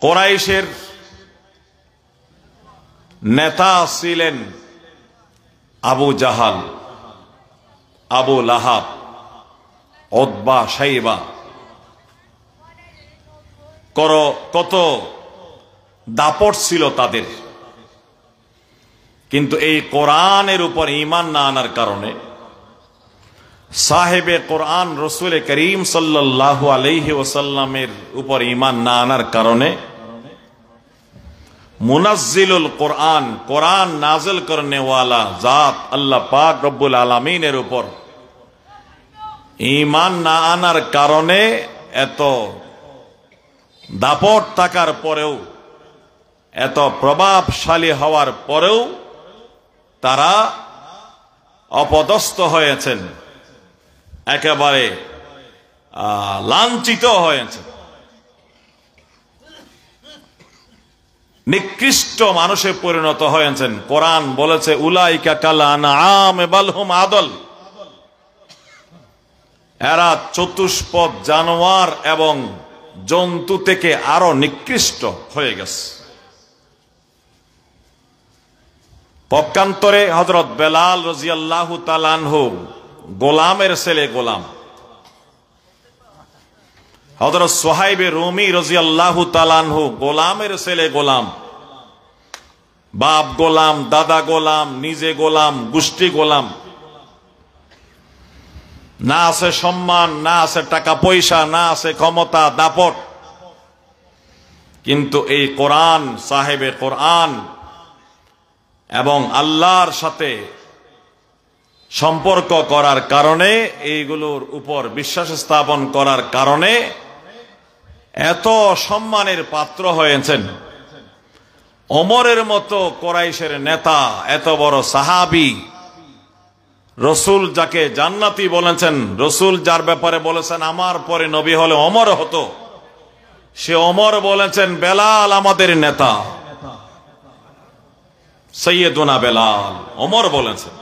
কুরাইশের নেতা ছিলেন আবু জাহাল, আবু লাহাব, উতবা, শাইবা। কত দাপট ছিল তাদের। কিন্তু এই কোরআনের উপর ঈমান না আনার কারণে, সাহেবে কোরআন রসুল করিম সাল্লাল্লাহু আলাইহি ওয়াসাল্লামের উপর ঈমান না আনার কারণে মুনাজ্জিলুল কোরআন, কোরআন নাজিল করনে ওয়ালা জাত আল্লাহ পাক রব্বুল আলামিনের উপর ঈমান না আনার কারণে, এত দাপট থাকার পরেও, এত প্রভাবশালী হওয়ার পরেও তারা অপদস্থ হয়েছেন, একেবারে লাঞ্ছিত হয়েছেন, নিকৃষ্ট মানুষে পরিণত হয়েছেন। কোরআন বলেছে উলাইকা কাল আনআম বাল হুম আদল, এরা চতুষ্পদ জানোয়ার এবং জন্তু থেকে আরো নিকৃষ্ট হয়ে গেছে। পক্ষান্তরে হযরত বেলাল রাদিয়াল্লাহু তাআলা আনহু গোলামের ছেলে গোলাম, হযরত সুহাইব রুমি রাদিয়াল্লাহু তাআলা আনহু গোলামের ছেলে গোলাম, বাপ গোলাম, দাদা গোলাম, নিজে গোলাম, গোষ্ঠী গোলাম। না আছে সম্মান, না আছে টাকা পয়সা, না আছে ক্ষমতা, দাপট। কিন্তু এই কোরআন, সাহেবে কোরআন এবং আল্লাহর সাথে সম্পর্ক করার কারণে, এইগুলোর উপর বিশ্বাস স্থাপন করার কারণে এত সম্মানের পাত্র হয়েছেন। ওমরের মতো কুরাইশের নেতা, এত বড় সাহাবী, রসুল যাকে জান্নাতি বলেছেন, রসুল যার ব্যাপারে বলেছেন আমার পরে নবী হলে ওমর হতো, সে ওমর বলেছেন বেলাল আমাদের নেতা, সৈয়দুনা বেলাল। ওমর বলেছেন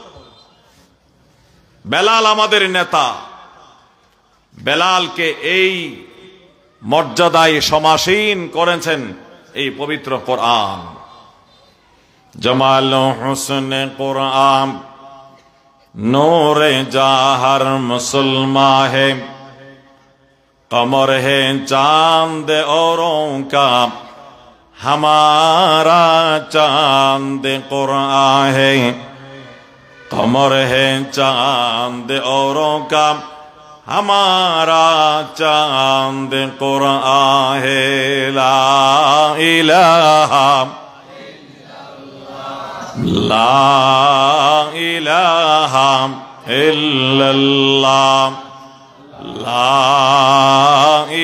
বেলাল আমাদের নেতা। বেলালকে এই মর্যাদায় সমাসীন করেছেন এই পবিত্র কোরআন। জামাল হুসনে কোরআন नूरे जाहर मुसलमा है, कमर है चांद औरों का, हमारा चांद कुरान है। कमर है चांद औरों का, हमारा चांद कुरान है। ला इलाहा ला इलाहा इल्लल्लाह, ला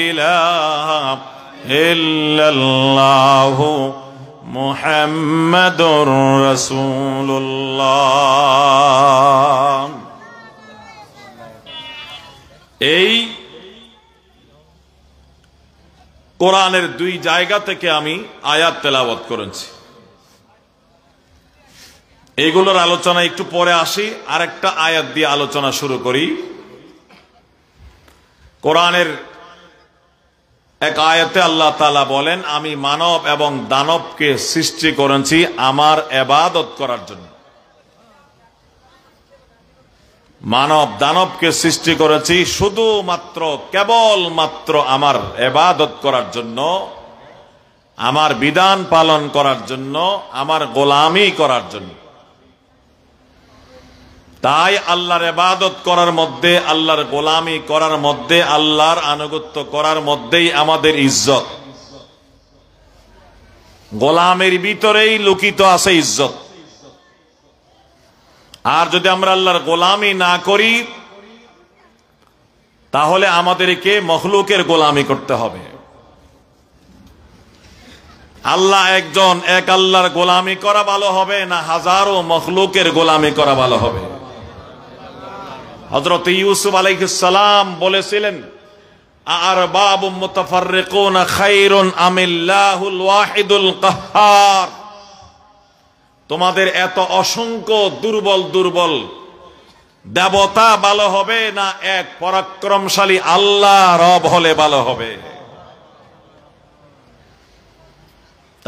इलाहा इल्लल्लाह, मुहम्मदुर রাসূলুল্লাহ। এই কোরআনের দুই জায়গা থেকে আমি আয়াত তেলাওয়াত করেছি। এইগুলোর আলোচনা একটু পরে আসি, আরেকটা আয়াত দিয়ে আলোচনা শুরু করি। কোরআনের এক আয়াতে আল্লাহ তাআলা বলেন, আমি মানব এবং দানবকে সৃষ্টি করেছি আমার ইবাদত করার জন্য। মানব দানবকে সৃষ্টি করেছি শুধুমাত্র, কেবলমাত্র আমার ইবাদত করার জন্য, আমার বিধান পালন করার জন্য, আমার গোলামি করার জন্য। তাই আল্লাহর ইবাদত করার মধ্যে, আল্লাহর গোলামি করার মধ্যে, আল্লাহর আনুগত্য করার মধ্যেই আমাদের ইজ্জত। গোলামের ভিতরেই লুকিত আছে ইজ্জত। আর যদি আমরা আল্লাহর গোলামি না করি, তাহলে আমাদেরকে মখলুকের গোলামি করতে হবে। আল্লাহ একজন, এক আল্লাহর গোলামি করা ভালো হবে না হাজারো মখলুকের গোলামি করা ভালো হবে? হযরত ইউসুফ আলাইহিস সালাম বলেছিলেন, আরবাবুম মুতাফাররিকুন খায়রুন আমিল্লাহুল ওয়াহিদুল কাহ্হার। তোমাদের এত অসংখ্য দুর্বল দুর্বল দেবতা ভালো হবে না এক পরাক্রমশালী আল্লাহ রব হলে ভালো হবে?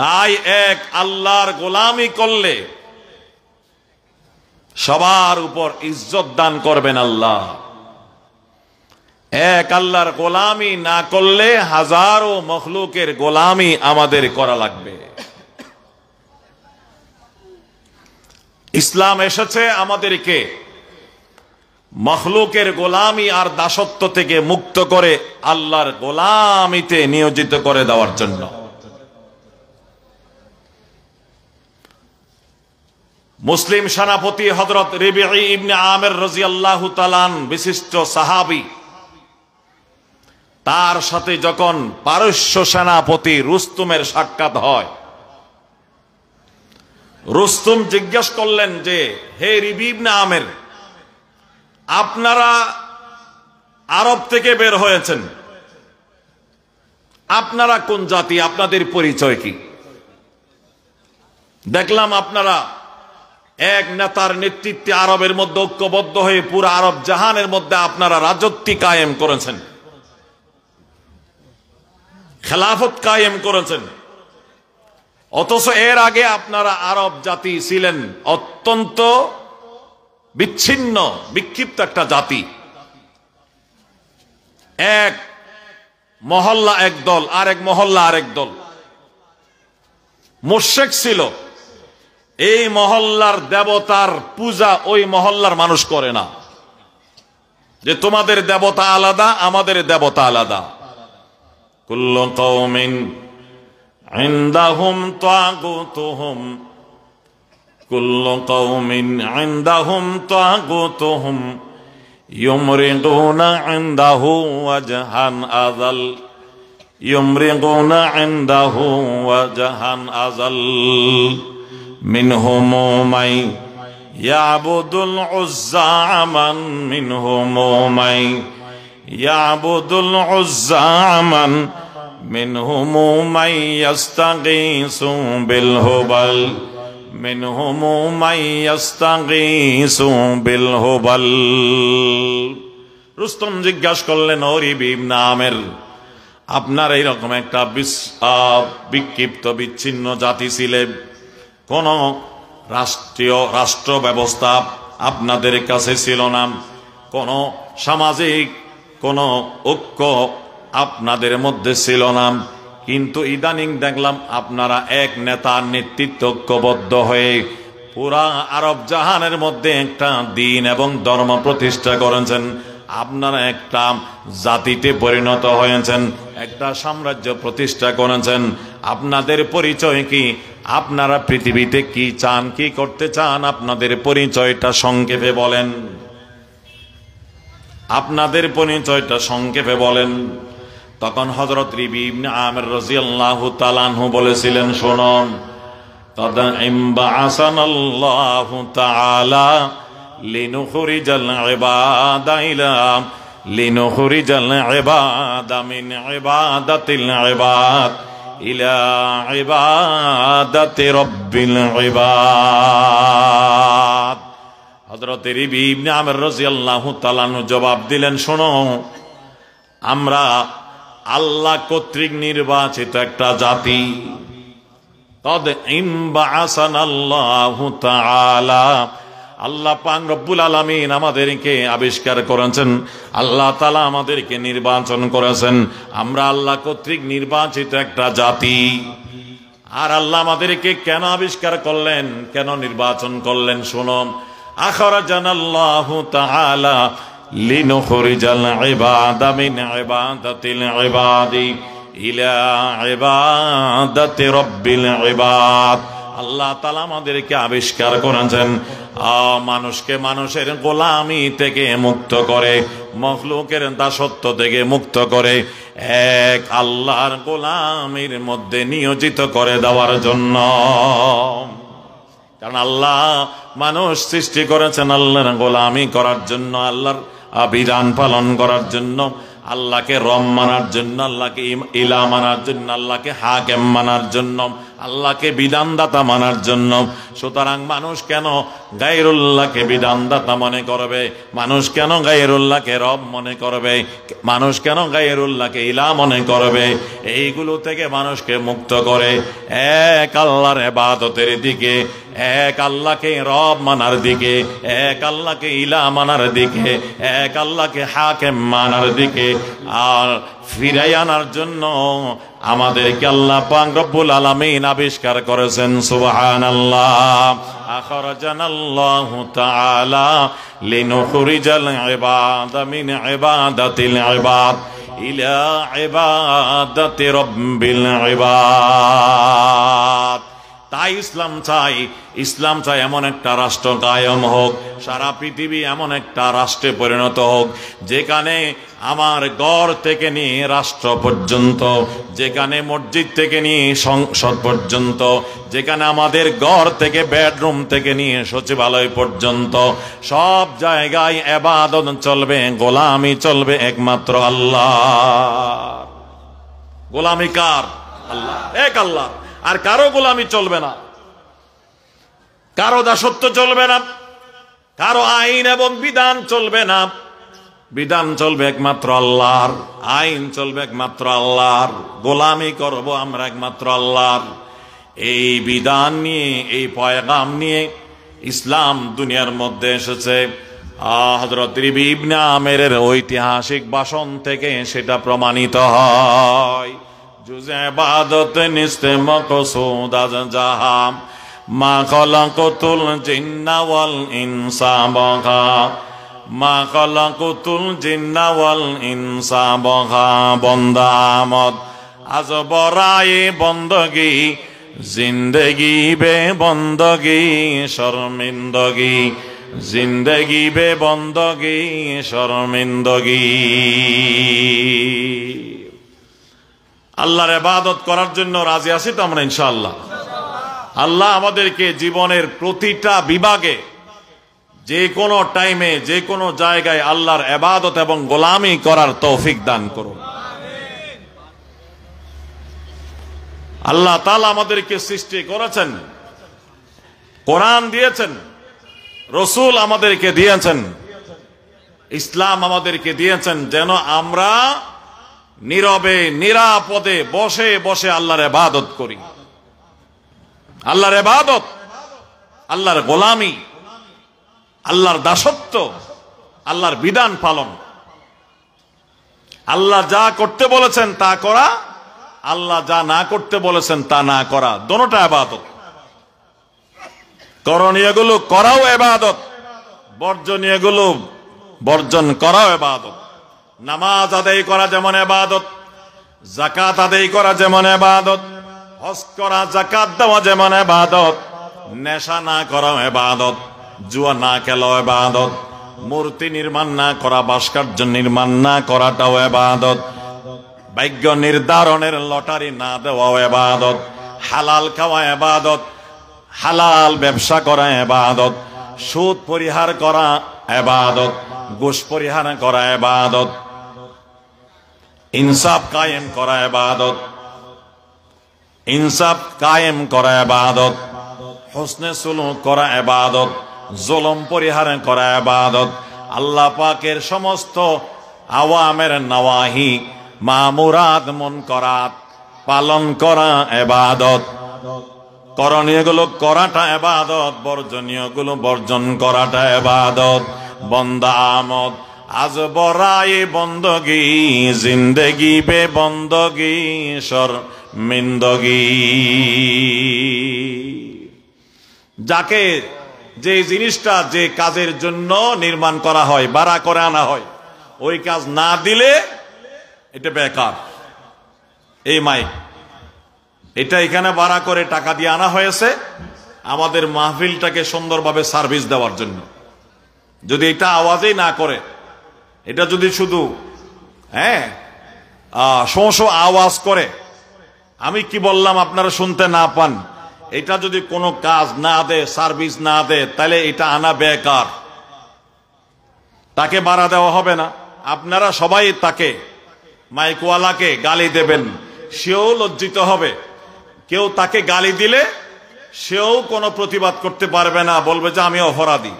তাই এক আল্লাহর গোলামি করলে সবার উপর ইজ্জত দান করবেন আল্লাহ। এক আল্লাহর গোলামি না করলে হাজারো মখলুকের গোলামি আমাদের করা লাগবে। ইসলাম এসেছে আমাদেরকে মখলুকের গোলামি আর দাসত্ব থেকে মুক্ত করে আল্লাহর গোলামিতে নিয়োজিত করে দেওয়ার জন্য। মুসলিম সেনাপতি হযরত রিবিঈ ইবনে আমির রাদিয়াল্লাহু তাআলা বিশিষ্ট সাহাবী, তার সাথে যখন পারস্য সেনাপতি রুস্তুমের সাক্ষাৎ হয়, রুস্তুম জিজ্ঞেস করলেন যে, হে রিবিঈ ইবনে আমির, আপনারা আরব থেকে বের হয়েছেন, আপনারা কোন জাতি, আপনাদের পরিচয় কি? দেখলাম আপনারা এক নেতার নেতৃত্বে আরবের মধ্যে ঐক্যবদ্ধ হয়ে পুরো আরব জাহানের মধ্যে আপনারা রাজত্ব কায়েম করেছেন, খেলাফত কায়েম করেছেন। অথচ এর আগে আপনারা আরব জাতি ছিলেন অত্যন্ত বিচ্ছিন্ন বিক্ষিপ্ত একটা জাতি। এক মহল্লা এক দল, আরেক মহল্লা আরেক দল, মুশরিক ছিল। এই মহল্লার দেবতার পূজা ওই মহল্লার মানুষ করে না, যে তোমাদের দেবতা আলাদা আমাদের দেবতা আলাদা। কুল্লু কওমিন ইনদাহুম তাগুতুহুম, কুল্লু কওমিন ইনদাহুম তাগুতুহুম ইউমরিগুনা ইনদাহু ওয়াজহান আযাল, ইউমরিগুনা ইনদাহু ওয়াজহান আযাল। মিনহুম মান ইয়াবুদুল উজ্জা আমান, মিনহুম মান ইয়াবুদুল উজ্জা আমান, মিনহুম মান ইস্তাগীসু বিল হুবাল, মিনহুম মান ইস্তাগীসু বিল হুবাল। রুস্তম জিজ্ঞাসা করলেন, ও রিবিঈ ইবনে আমির, আপনার এইরকম একটা বিক্ষিপ্ত বিচ্ছিন্ন জাতি ছিলেন, কোন রাষ্ট্র ব্যবস্থা আপনাদের কাছে ছিল না, কোন সামাজিক কোন ঐক্য আপনাদের মধ্যে ছিল না, কিন্তু ইদানিং দেখলাম আপনারা এক নেতার নেতৃত্ব ঐক্যবদ্ধ হয়ে পুরা আরব জাহানের মধ্যে একটা দ্বীন এবং ধর্ম প্রতিষ্ঠা করেছেন। আপনারা একটা জাতিতে পরিণত হয়েছেন, একটা সাম্রাজ্য প্রতিষ্ঠা করেছেন। আপনাদের পরিচয় কি? আপনারা পৃথিবীতে কি চান, কি করতে চান? আপনাদের পরিচয়টা সংক্ষেপে বলেন, আপনাদের পরিচয়টা সংক্ষেপে বলেন। তখন হযরত রিবিঈ ইবনে আমির রাদিয়াল্লাহু তাআলা আনহু বলেছিলেন, শুনুন, قد بعثنا تعالى لنخرج العباد من عبادة العباد إلى عبادة رب العباد। হযরত রিবিঈ ইবনে আমির রাদিয়াল্লাহু তাআলা জবাব দিলেন, শোনো, আমরা আল্লাহ কর্তৃক নির্বাচিত একটা জাতি। قد بعثنا تعالى, আল্লাহ পাক রব্বুল আলামিন আমাদেরকে আবিষ্কার করেছেন, আল্লাহ তাআলা আমাদেরকে নির্বাচন করেছেন। আমরা আল্লাহ কর্তৃক নির্বাচিত একটা জাতি। আর আল্লাহ আমাদেরকে কেন আবিষ্কার করলেন, কেন নির্বাচন করলেন? শুনো, আখরাজানাল্লাহু তাআলা লিনুখরিজাল ইবাদা মিন ইবাদাতিল ইবাদি ইলা ইবাদাতি রাব্বিল ইবাদ। আল্লাহ তাআলা আমাদেরকে আবিষ্কার করেছেন মানুষকে মানুষের গোলামি থেকে মুক্ত করে, মখলুকের দাসত্ব থেকে মুক্ত করে এক আল্লাহর গোলামির মধ্যে নিয়োজিত করে দেওয়ার জন্য। কারণ আল্লাহ মানুষ সৃষ্টি করেছেন আল্লাহর গোলামি করার জন্য, আল্লাহর বিধান পালন করার জন্য, আল্লাহকে রব মানার জন্য, আল্লাহকে ইলা মানার জন্য, আল্লাহকে হাকেম মানার জন্য, আল্লাহকে বিধানদাতা মানার জন্য। সুতরাং মানুষ কেন গায়রুল্লাহকে বিধানদাতা মনে করবে? মানুষ কেন গায়রুল্লাহকে রব মনে করবে? মানুষ কেন গায়রুল্লাহকে ইলাহ মনে করবে? এইগুলো থেকে মানুষকে মুক্ত করে এক আল্লাহর ইবাদতের দিকে, এক আল্লাহকে রব মানার দিকে, এক আল্লাহকে ইলাহ মানার দিকে, এক আল্লাহকে হাকিম মানার দিকে আর ফিরাই আনার জন্য আমাদেরকে আল্লাহ পাক রব্বুল আলামিন আবিষ্কার করেছেন। সুবহানাল্লাহ। আখরাজানাল্লাহু তাআলা লিনুখরিজাল ইবাদা মিন ইবাদাতিল ইবাদ ইলা ইবাদাতি রাব্বিল ইবাদ। তাই ইসলাম চাই এমন একটা রাষ্ট্র কায়েম হোক, সারা পৃথিবী এমন একটা রাষ্ট্রে পরিণত হোক যেখানে আমার ঘর থেকে নিয়ে রাষ্ট্র পর্যন্ত, যেখানে মসজিদ থেকে নিয়ে সংসদ পর্যন্ত, যেখানে আমাদের ঘর থেকে বেডরুম থেকে নিয়ে সচিবালয় পর্যন্ত সব জায়গায় ইবাদত চলবে, গোলামি চলবে একমাত্র আল্লাহ। গোলামি কার? আল্লাহ, এক আল্লাহ। আর কারো গোলামি চলবে না, কারো দাসত্ব চলবে না, কারো আইন এবং বিধান চলবে না। বিধান চলবে একমাত্র আল্লাহর, আইন চলবে একমাত্র আল্লাহর, গোলামি করব আমরা একমাত্র আল্লাহর। এই বিধান নিয়ে, এই পয়গাম নিয়ে ইসলাম দুনিয়ার মধ্যে এসেছে। হযরত রবি ইবনে আমেরের ঐতিহাসিক ভাষণ থেকে সেটা প্রমাণিত হয়। জুজে ইবাদত নিস্তে মকসুদ আজ জাহাম মা খালাকাতুল জিন্না ওয়াল ইনসা বাগা মা খালাকাতুল জিন্না ওয়াল ইনসা বাগা। বন্দা আমদ আজ বরায়ে বন্দগি জিন্দগি বে বন্দগি শর্মিন্দগি জিন্দগি বে বন্দগি শর্মিন্দগি। আল্লাহর ইবাদত করার জন্য রাজি আছি তো আমরা ইনশাআল্লাহ? আল্লাহ আমাদেরকে জীবনের প্রতিটা বিভাগে, যে কোনো টাইমে, যে কোনো জায়গায় আল্লাহর ইবাদত এবং গোলামি করার তৌফিক দান করুন। আল্লাহ তাআলা আমাদেরকে সৃষ্টি করেছেন, কোরআন দিয়েছেন, রাসূল আমাদেরকে দিয়েছেন, ইসলাম আমাদেরকে দিয়েছেন যেন আমরা নীরবে নিরাপদে বসে বসে আল্লাহর ইবাদত করি। আল্লাহর ইবাদত, আল্লাহর গোলামি, আল্লাহর দাসত্ব, আল্লাহর বিধান পালন, আল্লাহ যা করতে বলেছেন তা করা, আল্লাহ যা না করতে বলেছেন তা না করা, দোনোটা ইবাদত। করণীয়গুলো করাও ইবাদত, বর্জনীয়গুলো বর্জন করাও ইবাদত। নামাজ আদায় করা যেমন ইবাদত, যাকাত আদায় করা যেমন ইবাদত, হজ করা, যাকাত দেওয়া যেমন ইবাদত, নেশা না করা ইবাদত, জুয়া না খেলা ইবাদত, মূর্তি নির্মাণ না করা, ভাস্কর্য নির্মাণ না করাটাও ইবাদত, ভাগ্য নির্ধারণের লটারি না দেওয়া ইবাদত, হালাল খাওয়া ইবাদত, হালাল ব্যবসা করা ইবাদত, সুদ পরিহার করা ইবাদত, ঘুষ পরিহার করা ইবাদত, ইনসাফ কায়েম করা ইবাদত, ইনসাফ কায়েম করা ইবাদত, হুসনে সুলুক করা ইবাদত, জুলুম পরিহার করা ইবাদত, আল্লাহ পাকের সমস্ত আওয়ামের নওয়াহি মামুরাত মুনকারাত পালন করা ইবাদত। করণীয়গুলো করাটা ইবাদত, বর্জনীয়গুলো বর্জন করাটা ইবাদত। বন্দা আমদ আজ বরায়ে বন্দগি জিন্দেগি বে বন্দগি শর্মিন্দগি। যাকে যে জিনিসটা যে কাজের জন্য নির্মাণ করা হয়, ভাড়া করে আনা হয়, ওই কাজ না দিলে এটা বেকার। এই মাইক এটা এখানে ভাড়া করে টাকা দিয়ে আনা হয়েছে আমাদের মাহফিলটাকে সুন্দরভাবে সার্ভিস দেওয়ার জন্য। যদি এটা আওয়াজই না করে, এটা যদি শুধু শো আওয়াজ করে, আমি কি বললাম আপনারা শুনতে না পান, এটা যদি কোনো কাজ না দেয়, সার্ভিস না দেয়, তাহলে এটা আনা বেকার। তাকে ভাড়া দেওয়া হবে না। আপনারা সবাই তাকে, মাইকওয়ালাকে গালি দেবেন, সেও লজ্জিত হবে। কেউ তাকে গালি দিলে সেও কোনো প্রতিবাদ করতে পারবে না, বলবে যে আমি অপরাধী।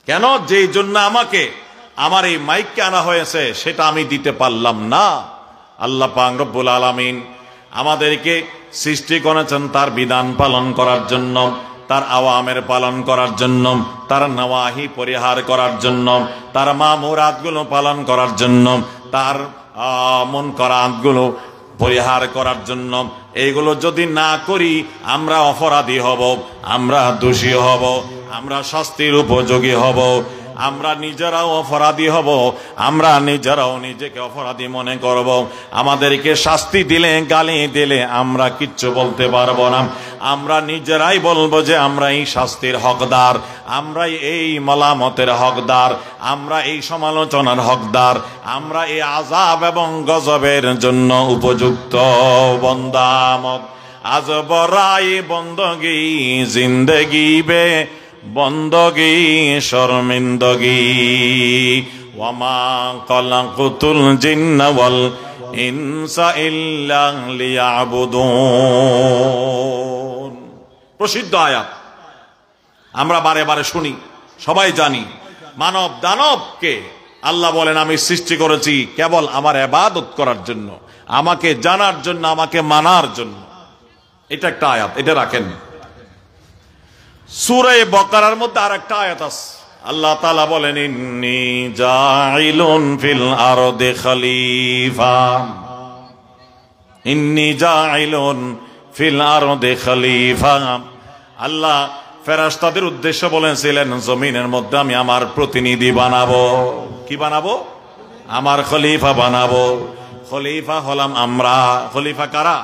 কেন? যেই জন্য আমাকে আমার এই মাইককে আনা হয়েছে সেটা আমি দিতে পারলাম না। আল্লাহ পাক রব্বুল আলামিন আমাদেরকে সৃষ্টি করেছেন তার বিধান পালন করার জন্য, তার আওয়ামের পালন করার জন্য, তার নওয়াহি পরিহার করার জন্য, তার মামুরাতগুলো পালন করার জন্য, তার মুনকারাতগুলো পরিহার করার জন্য। এইগুলো যদি না করি আমরা অপরাধী হব, আমরা দোষী হব, আমরা শাস্তির উপযোগী হব, আমরা নিজেরাও অপরাধী হব, আমরা নিজেরাও নিজেকে অপরাধী মনে করব। আমাদেরকে শাস্তি দিলে, গালি দিলে আমরা কিচ্ছু বলতে পারবো না। আমরা নিজেরাই বলবো যে আমরা এই শাস্তির হকদার, আমরা এই মালামতের হকদার, আমরা এই সমালোচনার হকদার, আমরা এই আযাব এবং গজবের জন্য উপযুক্ত। বন্দামত আজ বরাই বন্দগি জিন্দগি বে বন্দগি শর্মিন্দগি ওয়ামা খালাকুতুল জিন্না ওয়াল ইনসা ইল্লা লিয়াবুদুন। প্রসিদ্ধ আয়াত, আমরা বারে বারে শুনি, সবাই জানি। মানব দানবকে আল্লাহ বলেন আমি সৃষ্টি করেছি কেবল আমার ইবাদত করার জন্য, আমাকে জানার জন্য, আমাকে মানার জন্য। এটা একটা আয়াত, এটা রাখেন। সূরা বাকারার মধ্যে আরেকটা আয়াত আছে, আল্লাহ তাআলা বলেন ইন্নী জাইলুন ফিল আরদি খলিফা, ইন্নী জাইলুন ফিল আরদি খলিফা। আল্লাহ ফেরেশতাদের উদ্দেশ্যে বলেছিলেন জমিনের মধ্যে আমি আমার প্রতিনিধি বানাবো। কি বানাবো? আমার খলিফা বানাবো। খলিফা হলাম আমরা। খলিফা কারা?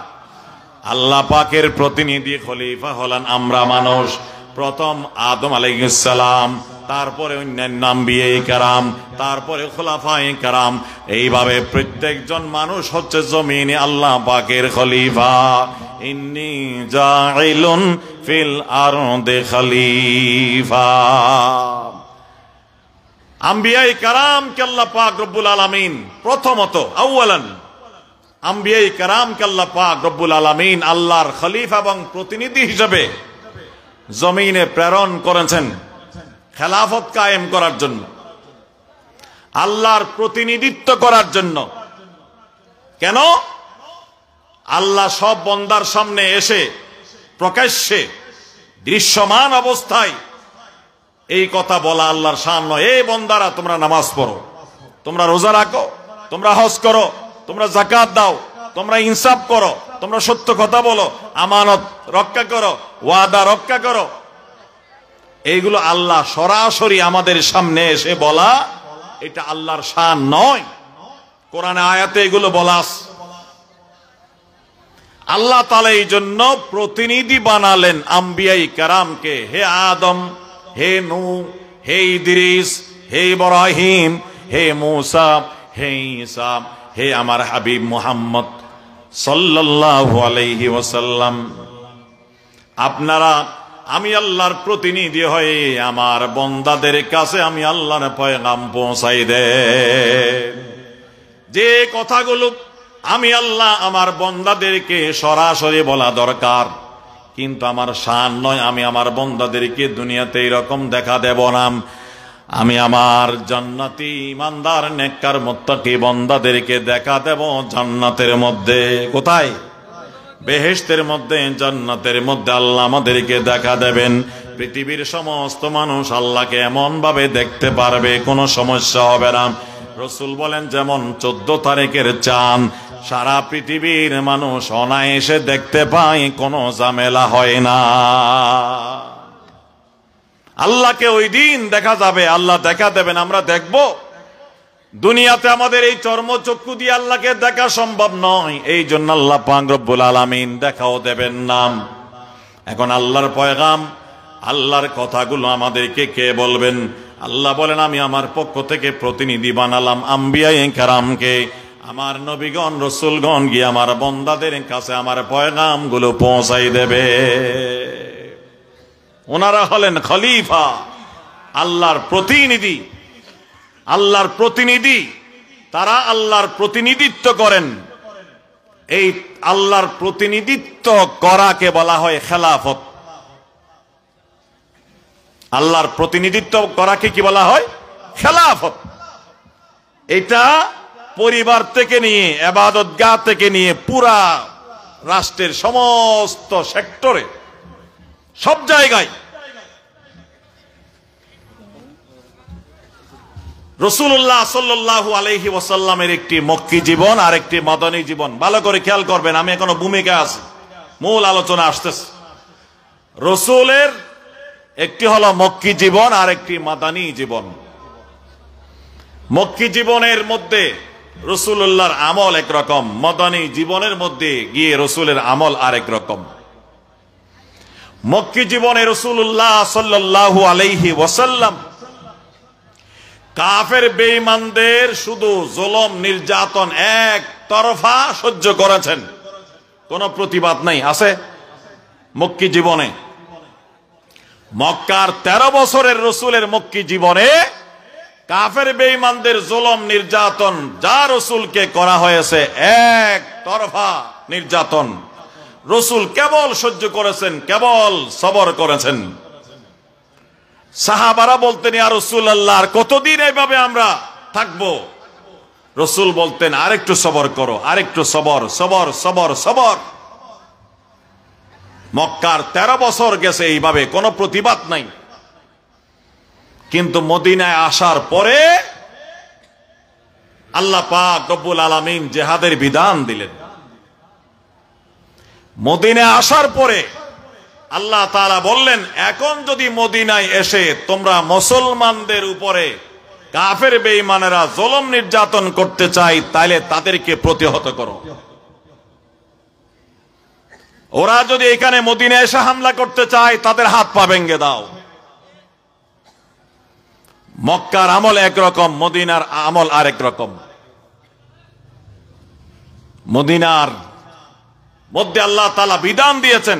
আল্লাহ পাকের প্রতিনিধি খলিফা হলেন আমরা মানুষ। প্রথম আদম আলাইহিস সালাম, তারপরে অন্যান্য আম্বিয়া কেরাম, তারপরে খুলাফায়ে কেরাম। এইভাবে প্রত্যেকজন মানুষ হচ্ছে জমিনে আল্লাহ পাকের খলিফা। ইন্নী জাইলুন ফিল আরদি খলিফা। আম্বিয়া কেরামকে আল্লাহ পাক রব্বুল আলামিন প্রথমত আউয়ালান আম্বিয়া কেরামকে আল্লাহ পাক রব্বুল আলামিন আল্লাহর খলিফা এবং প্রতিনিধি হিসেবে জমিনে প্রেরণ করেছেন খেলাফত কায়েম করার জন্য, আল্লাহর প্রতিনিধিত্ব করার জন্য। কেন? আল্লাহ সব বান্দার সামনে এসে প্রকাশ্যে দৃশ্যমান অবস্থায় এই কথা বলা আল্লাহর শান নয়। এই বান্দারা তোমরা নামাজ পড়ো, তোমরা রোজা রাখো, তোমরা হজ করো, তোমরা যাকাত দাও, তোমরা ইনসাফ করো, তোমরা সত্য কথা বলো, আমানত রক্ষা করো, ওয়াদা রক্ষা করো। এইগুলো আল্লাহ সরাসরি আমাদের সামনে এসে বলা, এটা আল্লাহর শান নয়। কোরআনে আয়াতে এগুলো বলা আছে। আল্লাহ তাআলা এই জন্য প্রতিনিধি বানালেন আম্বিয়াই কেরামকে। হে আদম, হে নূহ, হে ইদ্রিস, হে ইব্রাহিম, হে মূসা, হে ঈসা, হে আমার হাবিব মুহাম্মদ সাল্লাল্লাহু আলাইহি ওয়াসাল্লাম, আপনারা আমি আল্লাহর প্রতিনিধি হয়ে আমার বান্দাদের কাছে আমি আল্লাহর পয়গাম পৌঁছাই দেন। যে কথাগুলো আমি আল্লাহ আমার বান্দাদেরকে সরাসরি বলা দরকার, কিন্তু আমার শান নয়, আমি আমার বান্দাদেরকে দুনিয়াতে এরকম দেখা দেব না। আমি আমার জান্নাতি ইমানদার নেককার মুত্তাকি বান্দাদেরকে দেখা দেব জান্নাতের মধ্যে। কোথায়? বেহেশতের মধ্যে, জান্নাতের মধ্যে আল্লাহ আমাদেরকে দেখা দেবেন। পৃথিবীর সমস্ত মানুষ আল্লাহকে এমন ভাবে দেখতে পারবে, কোনো সমস্যা হবে না। রাসূল বলেন যেমন 14 তারিখের চাঁদ সারা পৃথিবীর মানুষ অনায়াসে দেখতে পায়, কোনো ঝামেলা হয় না। আল্লাহকে ওই দিন দেখা যাবে, আল্লাহ দেখা দেবেন, আমরা দেখব। দুনিয়াতে আমাদের এই চর্মচক্ষু দিয়ে আল্লাহকে দেখা সম্ভব নয়, এই জন্য আল্লাহ পাক রব্বুল আলামিন দেখাও দেবেন না। এখন আল্লাহর পয়গাম, আল্লাহর কথাগুলো আমাদেরকে কে বলবেন? আল্লাহ বলেন আমি আমার পক্ষ থেকে প্রতিনিধি বানালাম আম্বিয়ায়ে কেরামকে। আমার নবীগণ রাসূলগণ গিয়ে আমার বান্দাদের কাছে আমার পয়গাম গুলো পৌঁছাই দেবে। ওনারা হলেন খলিফা, আল্লাহর প্রতিনিধি। আল্লাহর প্রতিনিধি, তারা আল্লাহর প্রতিনিধিত্ব করেন। এই আল্লাহর প্রতিনিধিত্ব করাকে বলা হয় খেলাফত। আল্লাহর প্রতিনিধিত্ব করাকে কি বলা হয়? খেলাফত। এটা পরিবার থেকে নিয়ে, ইবাদতগাহ থেকে নিয়ে পুরা রাষ্ট্রের সমস্ত সেক্টরে, সব জায়গায় রাসূলুল্লাহ সাল্লাল্লাহু আলাইহি ওয়াসাল্লামের একটি মক্কি জীবন আর একটি মাদানী জীবন। ভালো করে খেয়াল করবেন, আমি এখনো ভূমিকা আছি, মূল আলোচনা আসতেছে। রাসূলের একটি হলো মক্কি জীবন আর একটি মাদানী জীবন। মক্কি জীবনের মধ্যে রাসূলুল্লাহর আমল একরকম, মাদানী জীবনের মধ্যে গিয়ে রাসূলের আমল আরেক রকম। মক্কি জীবনে রাসূলুল্লাহ সাল্লাল্লাহু আলাইহি ওয়াসাল্লাম কাফের বেঈমানদের শুধু জুলুম নির্যাতন এক তরফা সহ্য করেছেন, কোনো প্রতিবাদ নাই। আছে মক্কি জীবনে? মক্কার 13 বছরের রাসূলের মক্কি জীবনে কাফের বেঈমানদের জুলুম নির্যাতন যা রাসূলকে করা হয়েছে এক তরফা নির্যাতন, রাসূল কেবল সহ্য করেছেন, কেবল সবর করেছেন। সাহাবারা বলতেন, ইয়া রাসূলুল্লাহ, আর কতদিন এইভাবে আমরা থাকবো? রাসূল বলতেন, আরেকটু সবর করো, আরেকটু সবর, সবর, সবর, সবর। মক্কার 13 বছর গেছে এইভাবে, কোনো প্রতিবাদ নাই। কিন্তু মদিনায় আসার পরে আল্লাহ পাক রব্বুল আলামিন জিহাদের বিধান দিলেন। মদিনায় আসার পরে আল্লাহ তাআলা বললেন, এখন যদি মদিনায় এসে তোমরা মুসলমানদের উপরে কাফের বেঈমানেরা জুলুম নির্যাতন করতে চায়, তাহলে তাদেরকে প্রতিহত করো। ওরা যদি এখানে মদিনায় এসে হামলা করতে চায়, তাদের হাত পা ভেঙে দাও। মক্কার আমল একরকম, মদিনার আমল আরেক রকম। মদিনার মধ্যে আল্লাহ তাআলা বিধান দিয়েছেন,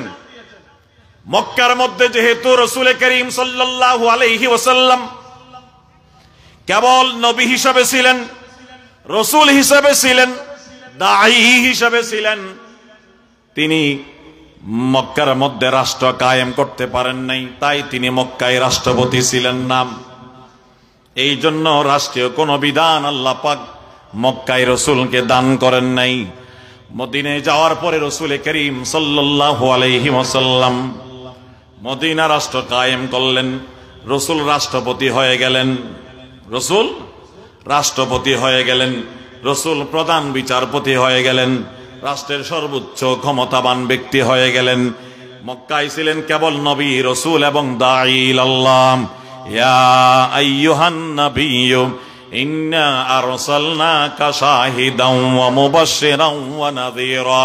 মক্কার মধ্যে যেহেতু রাসূল করিম সাল্লাল্লাহু আলাইহি ওয়াসাল্লাম কেবল নবী হিসেবে ছিলেন, রাসূল হিসেবে ছিলেন, দাঈ হিসেবে ছিলেন, তিনি মক্কার মধ্যে রাষ্ট্র কায়েম করতে পারেন নাই। তাই তিনি মক্কায় রাষ্ট্রপতি ছিলেন না। এই জন্য রাষ্ট্রীয় কোন বিধান আল্লাহ পাক মক্কায় রাসূলকে দান করেন নাই। মদিনায় যাওয়ার পরে রাসূল করিম সাল্লাল্লাহু আলাইহি ওয়াসাল্লাম মদিনা রাষ্ট্র কায়েম করলেন। রাসূল রাষ্ট্রপতি হয়ে গেলেন, রাসূল রাষ্ট্রপতি হয়ে গেলেন, রাসূল প্রধান বিচারপতি হয়ে গেলেন, রাষ্ট্রের সর্বোচ্চ ক্ষমতাবান ব্যক্তি হয়ে গেলেন। মক্কায় ছিলেন কেবল নবী, রাসূল এবং দাঈ ইলাল্লাহ। ইয়া আইয়ুহান নাবিয়্যু ইন্না আরসালনাকা শাহিদান ওয়া মুবাশশিরান ওয়া নাযীরা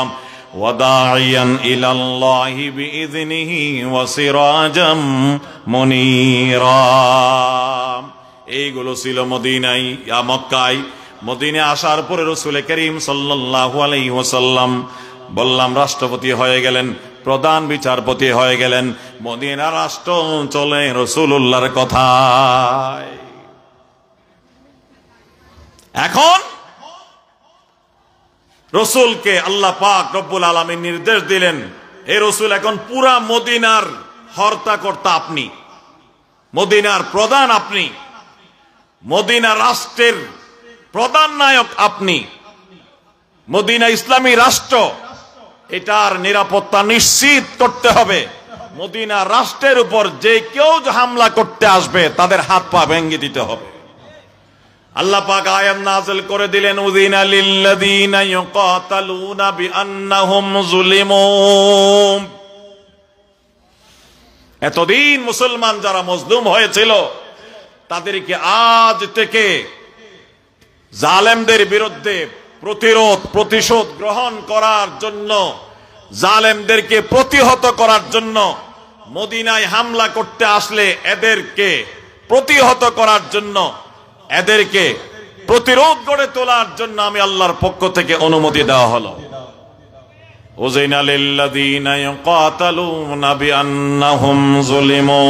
ওয়া দাঈয়ান ইলাল্লাহি বিইযনিহি ওয়া সিরাজাম মুনীরা। এইগুলো ছিল মদিনায়, মক্কায়। মদিনায় আসার পরে রাসূল করিম সাল্লাল্লাহু আলাইহি ওয়াসাল্লাম বললাম রাষ্ট্রপতি হয়ে গেলেন, প্রধান বিচারপতি হয়ে গেলেন। মদিনা রাষ্ট্র চলে রাসূলুল্লাহর কথায়। এখন রাসূলকে আল্লাহ পাক রব্বুল আলামিন নির্দেশ দিলেন, হে রাসূল, এখন পুরা মদিনার হর্তাকর্তা আপনি, মদিনার প্রধান আপনি, মদিনা রাষ্ট্রের প্রধান নায়ক আপনি। মদিনা ইসলামী রাষ্ট্র, এটার নিরাপত্তা নিশ্চিত করতে হবে। মদিনা রাষ্ট্রের উপর যে কেউ হামলা করতে আসবে, তাদের হাত পা ভেঙে দিতে হবে। আল্লাহ পাক আয়াত নাযিল করে দিলেন, উযিনা লিল্লাযীনা ইউকাতালুনা বিআন্নাহুম যুলিমু। এতদিন মুসলমান যারা মজলুম হয়েছিল, তাদেরকে আজ থেকে জালেমদের বিরুদ্ধে প্রতিশোধ গ্রহণ করার জন্য, জালেমদেরকে প্রতিহত করার জন্য, মদিনায় হামলা করতে আসলে এদেরকে প্রতিহত করার জন্য, এদেরকে প্রতিরোধ গড়ে তোলার জন্য আমি আল্লাহর পক্ষ থেকে অনুমতি দেওয়া হলো। উযিনা লিল্লাযীনা ইউকাতালুনা বিআন্নাহুম যুলিমু।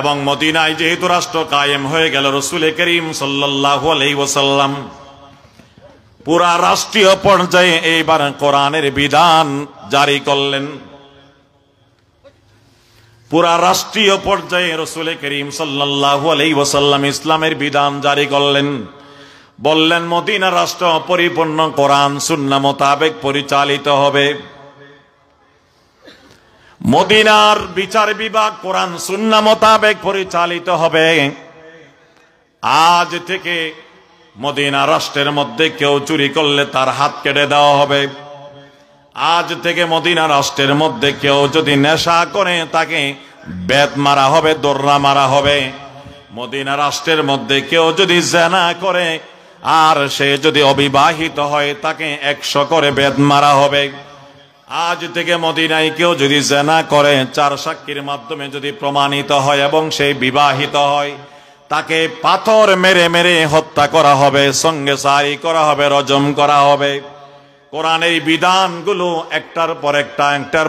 এবং মদিনায় যেহেতু রাষ্ট্র কায়েম হয়ে গেল, রাসূল করিম সাল্লাল্লাহু আলাইহি ওয়াসাল্লাম পুরা রাষ্ট্রীয় পর্যায়ে এইবার কোরআনের বিধান জারি করলেন। পুরা রাষ্ট্রীয় পর্যায়ে রাসূল করিম সাল্লাল্লাহু আলাইহি ওয়াসাল্লাম ইসলামের বিধান জারি করলেন। বললেন মদিনা রাষ্ট্র পরিপূর্ণ কোরআন সুন্নাহ মোতাবেক পরিচালিত হবে। মদিনার বিচার বিভাগ কোরআন সুন্নাহ মোতাবেক পরিচালিত হবে। আজ থেকে মদিনা রাষ্ট্রের মধ্যে কেউ চুরি করলে তার হাত কেটে দেওয়া হবে। আজ থেকে মদিনা রাষ্ট্রের মধ্যে কেউ যদি নেশা করে তাকে বেত মারা হবে, দোররা মারা হবে। মদিনা রাষ্ট্রের মধ্যে কেউ যদি জিনা করে আর সে যদি অবিবাহিত হয় তাকে 100 করে বেত মারা হবে। আজ থেকে মদিনায় কেউ যদি জিনা করে 4 সাক্ষীর মাধ্যমে যদি প্রমাণিত হয় এবং সে বিবাহিত হয় তাকে পাথর মেরে মেরে হত্যা করা হবে, সঙ্গে সারি করা হবে, রজম করা হবে। কোরআনের বিধানগুলো একটার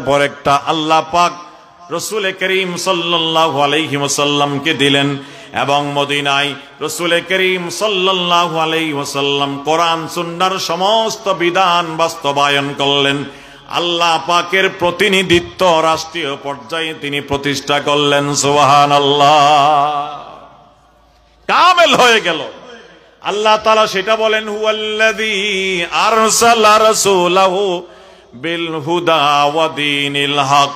পর একটা আল্লাহ পাক রাসূল করিম সাল্লাল্লাহু আলাইহি ওয়াসাল্লামকে দিলেন এবং মদিনায় রাসূল করিম সাল্লাল্লাহু আলাইহি ওয়াসাল্লাম কোরআন সুন্নাহর সমস্ত বিধান বাস্তবায়ন করলেন। আল্লাহ পাকের প্রতিনিধিত্ব রাষ্ট্রীয় পর্যায়ে তিনি প্রতিষ্ঠা করলেন। সুবহানাল্লাহ, কামেল হয়ে গেল। আল্লাহ তাআলা সেটা বলেন, হুয়াল্লাযী আরসালা রাসূলাহু বিল হুদা ওয়া দীনিল হক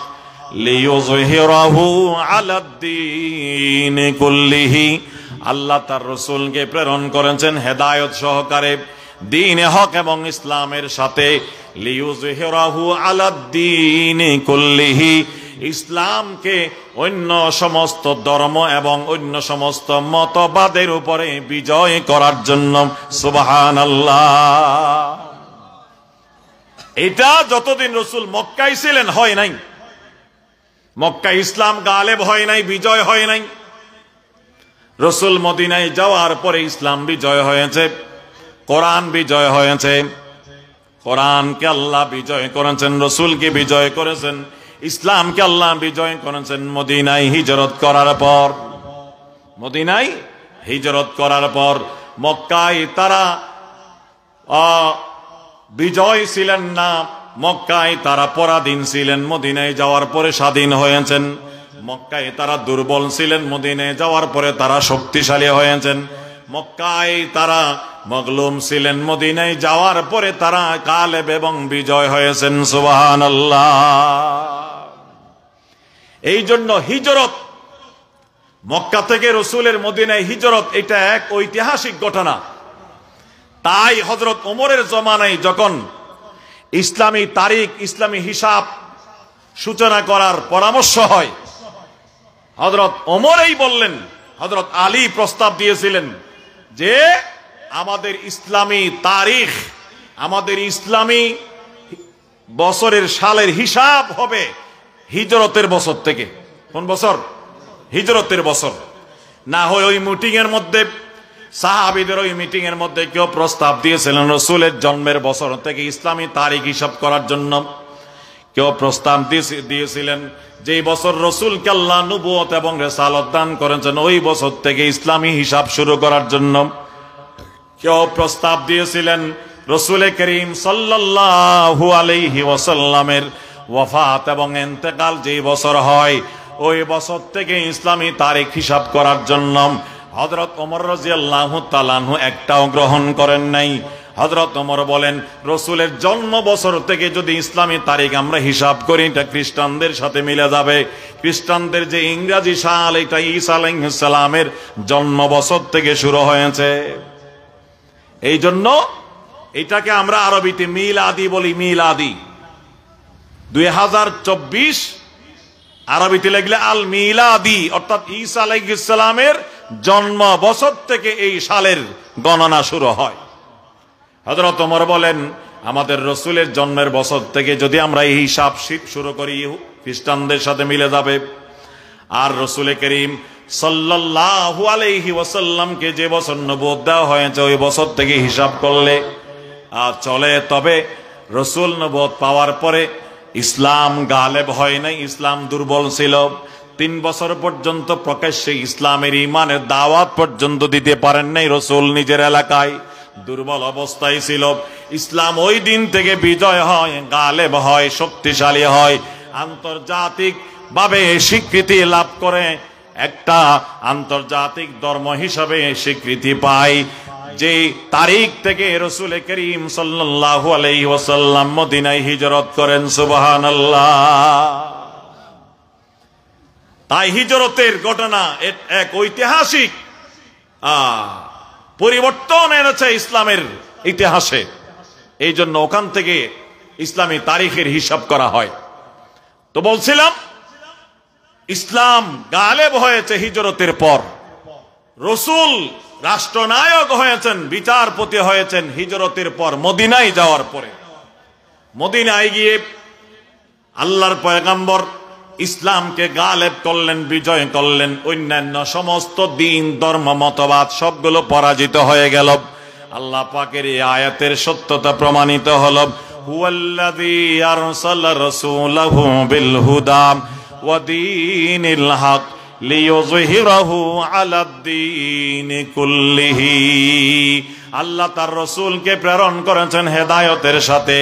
লিইয়ুযহিরাহু আলাদ-দীনি কুল্লিহি। আল্লাহ তার রাসূলকে প্রেরণ করেছেন হেদায়েত সহকারে দ্বীনে হক এবং ইসলামের সাথে। লিইয়ুযহিরাহু আলাদ-দীনি কুল্লিহি, ইসলামকে অন্য সমস্ত ধর্ম এবং অন্য সমস্ত মতবাদের উপরে বিজয় করার জন্য। সুবহানাল্লাহ। এটা যতদিন রাসূল মক্কায় ছিলেন হয় নাই। মক্কায় ইসলাম গালেব হয় নাই, বিজয় হয় নাই। রাসূল মদিনায় যাওয়ার পরে ইসলাম বিজয় হয়েছে, কোরআন বিজয় হয়েছে। কোরআনকে আল্লাহ বিজয় করেছেন, রাসূলকে বিজয় করেছেন, ইসলামকে আল্লাহ বিজয় করেছেন মদিনায় হিজরত করার পর। মদিনায় হিজরত করার পর মক্কায় তারা বিজয় ছিলেন না, মক্কায় তারা পরাধীন ছিলেন। মদিনায় যাওয়ার পরে স্বাধীন হয়েছেন। মক্কায় তারা দুর্বল ছিলেন, মদিনায় যাওয়ার পরে তারা শক্তিশালী হয়েছেন। মক্কায় তারা মগলুম ছিলেন, মদিনায় যাওয়ার পরে তারা গালেব এবং বিজয় হয়েছেন। সুবহানাল্লাহ। এই জন্য হিজরত, মক্কা থেকে রাসূলের মদিনায় হিজরত, এটা এক ঐতিহাসিক ঘটনা। তাই হযরত ওমরের জমানায় যখন ইসলামী তারিখ, ইসলামী হিসাব সূচনা করার পরামর্শ হয়, হযরত ওমরই বললেন, হযরত আলী প্রস্তাব দিয়েছিলেন যে আমাদের ইসলামী তারিখ, আমাদের ইসলামী বছরের সালের হিসাব হবে হিজরতের বছর থেকে। কোন বছর? হিজরতের বছর। না হয় ওই মিটিং এর মধ্যে, সাহাবীদের ওই মিটিং এর মধ্যে কেউ প্রস্তাব দিয়েছিলেন রাসূলের জন্মের বছর থেকে ইসলামী তারিখ হিসাব করার জন্য। কেউ প্রস্তাব দিয়েছিলেন যে বছর রাসূলকে আল্লাহ নবুয়ত এবং রিসালাত দান করেছেন ওই বছর থেকে ইসলামী হিসাব শুরু করার জন্য। কেউ প্রস্তাব দিয়েছিলেন রাসূল করিম সাল্লাল্লাহু আলাইহি ওয়াসাল্লামের ওয়াফাত এবং ইন্তেকাল যে বছর হয় ওই বছর থেকে ইসলামী তারিখ হিসাব করার জন্য। হযরত ওমর রাদিয়াল্লাহু তাআলা আনহু একটাও গ্রহণ করেন নাই। হযরত ওমর বলেন, রাসূলের জন্ম বছর থেকে যদি ইসলামী তারিখ আমরা হিসাব করি এটা খ্রিস্টানদের সাথে মিলে যাবে। খ্রিস্টানদের যে ইংরেজি সাল, এটা ঈসা আলাইহিস সালামের জন্ম বছর থেকে শুরু হয়েছে। এই জন্য এটাকে আমরা আরবিতে মিলাদি বলি। মিলাদি 2024 আরবিতে লিখলে আল মিলাদি, অর্থাৎ ঈসা আলাইহিস সালামের জন্ম বছর থেকে এই সালের গণনা শুরু হয়। হযরত ওমর বলেন, আমাদের রাসূলের জন্মের বছর থেকে যদি আমরা এই হিসাব শুরু করি খ্রিস্টানদের সাথে মিলে যাবে। আর রাসূল করিম সাল্লাল্লাহু আলাইহি ওয়াসাল্লামকে যে বছর নবুয়ত দেওয়া হয়েছে ওই বছর থেকে হিসাব করলে চলে। তবে রাসূল নবুয়ত পাওয়ার পরে ইসলাম গালেব হয় নাই, ইসলাম দুর্বল ছিল। 3 বছর পর্যন্ত প্রকাশ্যে ইসলামের ঈমানের দাওয়াত পর্যন্ত দিতে পারেন নাই রাসূল, নিজের এলাকায় দুর্বল অবস্থায় ছিল। ইসলাম ওই দিন থেকে বিজয় হয়, গালেব হয়, শক্তিশালী হয়। আন্তর্জাতিক ভাবে স্বীকৃতি লাভ করে, একটা আন্তর্জাতিক ধর্ম হিসাবে স্বীকৃতি পায়। যে তারিখ থেকে রাসূল করিম সাল্লাল্লাহু আলাইহি ওয়াসাল্লাম মদিনায় হিজরত করেন, সুবহানাল্লাহ। তাই হিজরতের ঘটনা এক ঐতিহাসিক পরিবর্তন এনেছে ইসলামের ইতিহাসে। এই জন্য ওখান থেকে ইসলামী তারিখের হিসাব করা হয়। তো বলছিলাম, ইসলাম গালেব হয়েছে হিজরতের পর। রাসূল রাষ্ট্রনায়ক হয়েছেন, বিচারপতি হয়েছেন হিজরতের পর, মদিনায় যাওয়ার পরে। মদিনায় গিয়ে আল্লাহর পয়গম্বর ইসলামকে গালেব করলেন, বিজয় করলেন। অন্যান্য সমস্ত দিন, ধর্ম, মতবাদ সবগুলো পরাজিত হয়ে গেল। আল্লাহ পাকের এই আয়াতের সত্যতা প্রমাণিত হলো। হুয়াল্লাযী আরসালা রাসূলাহু বিল হুদা ওয়া দীনিল হক লিইয়ুযহিরাহু আলাদ-দীনি কুল্লিহি। আল্লাহ তার রাসূলকে প্রেরণ করেছেন হেদায়েতের সাথে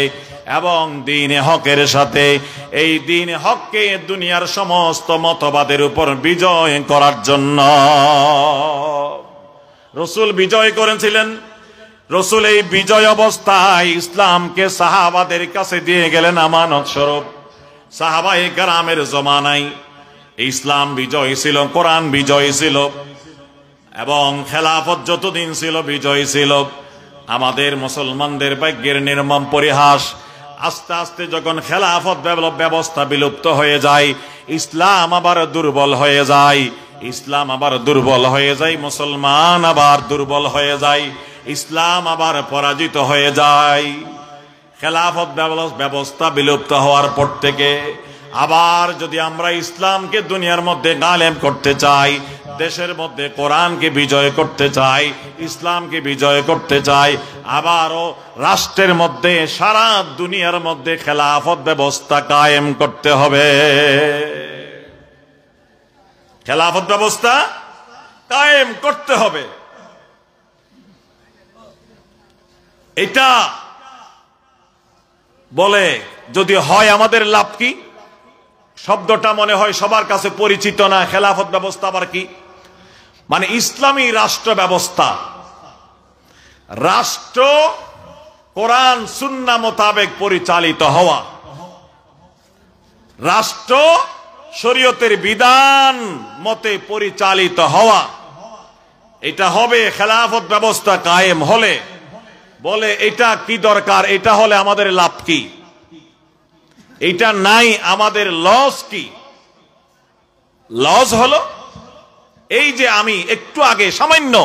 এবং দ্বীনে হকের সাথে। এই দ্বীনে হককে দুনিয়ার সমস্ত মতবাদের উপর বিজয় করার জন্য রাসূল বিজয় করেছিলেন। রাসূল এই বিজয় অবস্থায় ইসলামকে সাহাবাদের কাছে দিয়ে গেলেন আমানত স্বরূপ। সাহাবায়ে কেরামের জমানায় ইসলাম বিজয় ছিল, কোরআন বিজয় ছিল এবং খেলাফত যতদিন ছিল বিজয় ছিল। আমাদের মুসলমানদের ভাগ্যের নির্মম পরিহাস, আস্তে আস্তে যখন খেলাফত ব্যবস্থা বিলুপ্ত হয়ে যায়, ইসলাম আবার দুর্বল হয়ে যায়। ইসলাম আবার দুর্বল হয়ে যায়, মুসলমান আবার দুর্বল হয়ে যায়, ইসলাম আবার পরাজিত হয়ে যায়। খেলাফত ব্যবস্থা বিলুপ্ত হওয়ার পর থেকে আবার যদি আমরা ইসলামকে দুনিয়ার মধ্যে গালেব করতে চাই, দেশের মধ্যে কোরআনকে বিজয় করতে চাই, ইসলামকে বিজয় করতে চাই, আবারও রাষ্ট্রের মধ্যে, সারা দুনিয়ার মধ্যে খেলাফত ব্যবস্থা কায়েম করতে হবে। খেলাফত ব্যবস্থা কায়েম করতে হবে। এটা বলে যদি হয় আমাদের লাভ কি? শব্দটা মনে হয় সবার কাছে পরিচিত না। খেলাফত ব্যবস্থা আবার কি? মানে ইসলামী রাষ্ট্র ব্যবস্থা। রাষ্ট্র কোরআন সুন্নাহ মোতাবেক পরিচালিত হওয়া, রাষ্ট্র শরীয়তের বিধান মতে পরিচালিত হওয়া, এটা হবে খেলাফত ব্যবস্থা কায়েম হলে। বলে এটা কি দরকার? এটা হলে আমাদের লাভ কি? এটা নাই আমাদের লস কি? লস হলো এই যে আমি একটু আগে সামান্য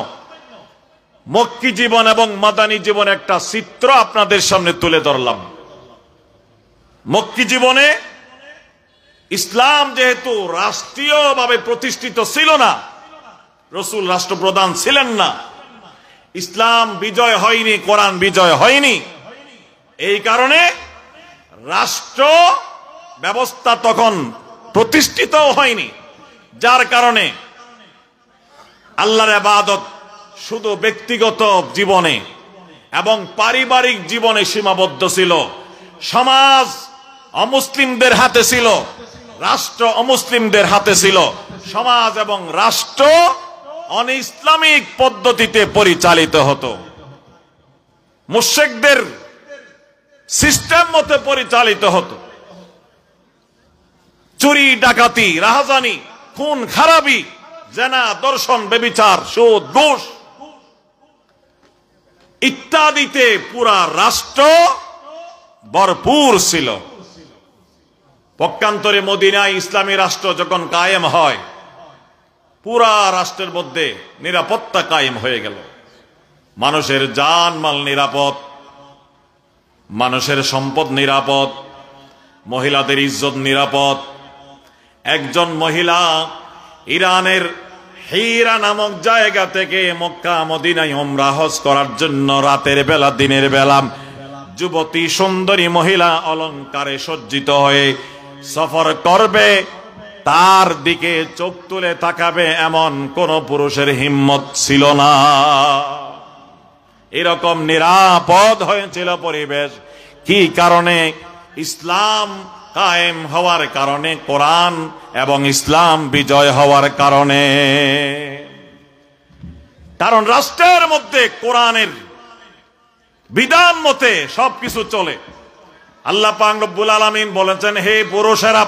মক্কি জীবন এবং মাদানী জীবন একটা চিত্র আপনাদের সামনে তুলে ধরলাম। মক্কি জীবনে ইসলাম যেহেতু রাষ্ট্রীয়ভাবে প্রতিষ্ঠিত ছিল না, রাসূল রাষ্ট্রপ্রধান ছিলেন না, ইসলাম বিজয় হয়নি, কোরআন বিজয় হয়নি। এই কারণে রাষ্ট্র ব্যবস্থা তখন প্রতিষ্ঠিত হয়নি, যার কারণে আল্লাহর ইবাদত শুধু ব্যক্তিগত জীবনে এবং পারিবারিক জীবনে সীমাবদ্ধ ছিল। সমাজ অমুসলিমদের হাতে ছিল, রাষ্ট্র অমুসলিমদের হাতে ছিল। সমাজ এবং রাষ্ট্র অন-ইসলামিক পদ্ধতিতে পরিচালিত হতো, মুশরিকদের সিস্টেম মতে পরিচালিত হতো। চুরি, ডাকাতি, রাহাজানি, খুন খারাপি, জেনা, দর্শন, ব্যভিচার, সুদ, ঘুষ ইত্যাদিতে পুরা রাষ্ট্র ভরপুর ছিল। পক্ষান্তরে মদিনায় ইসলামী রাষ্ট্র যখন কায়েম হয়, পুরা রাষ্ট্রের মধ্যে নিরাপত্তা কায়েম হয়ে গেল। মানুষের জানমাল নিরাপদ, মানুষের সম্পদ নিরাপদ, মহিলাদের ইজ্জত নিরাপদ। একজন মহিলা ইরানের হিরা নামক জায়গা থেকে মক্কা মদিনায় উমরা হজ করার জন্য রাতের বেলা, দিনের বেলা যুবতী সুন্দরী মহিলা অলংকারে সজ্জিত হয়ে সফর করবে, তার দিকে চোখ তুলে তাকাবে এমন কোন পুরুষের হিম্মত ছিল না। এরকম নিরাপদ হয়েছিল পরিবেশ। কি কারণে? ইসলাম কায়েম হওয়ার কারণে, কোরআন এবং ইসলাম বিজয় হওয়ার কারণে। কারণ রাষ্ট্রের মধ্যে কোরআনের বিধান মতে সবকিছু চলে। আল্লাহ পাক রব্বুল আলামিন বলেছেন, হে পুরুষেরা,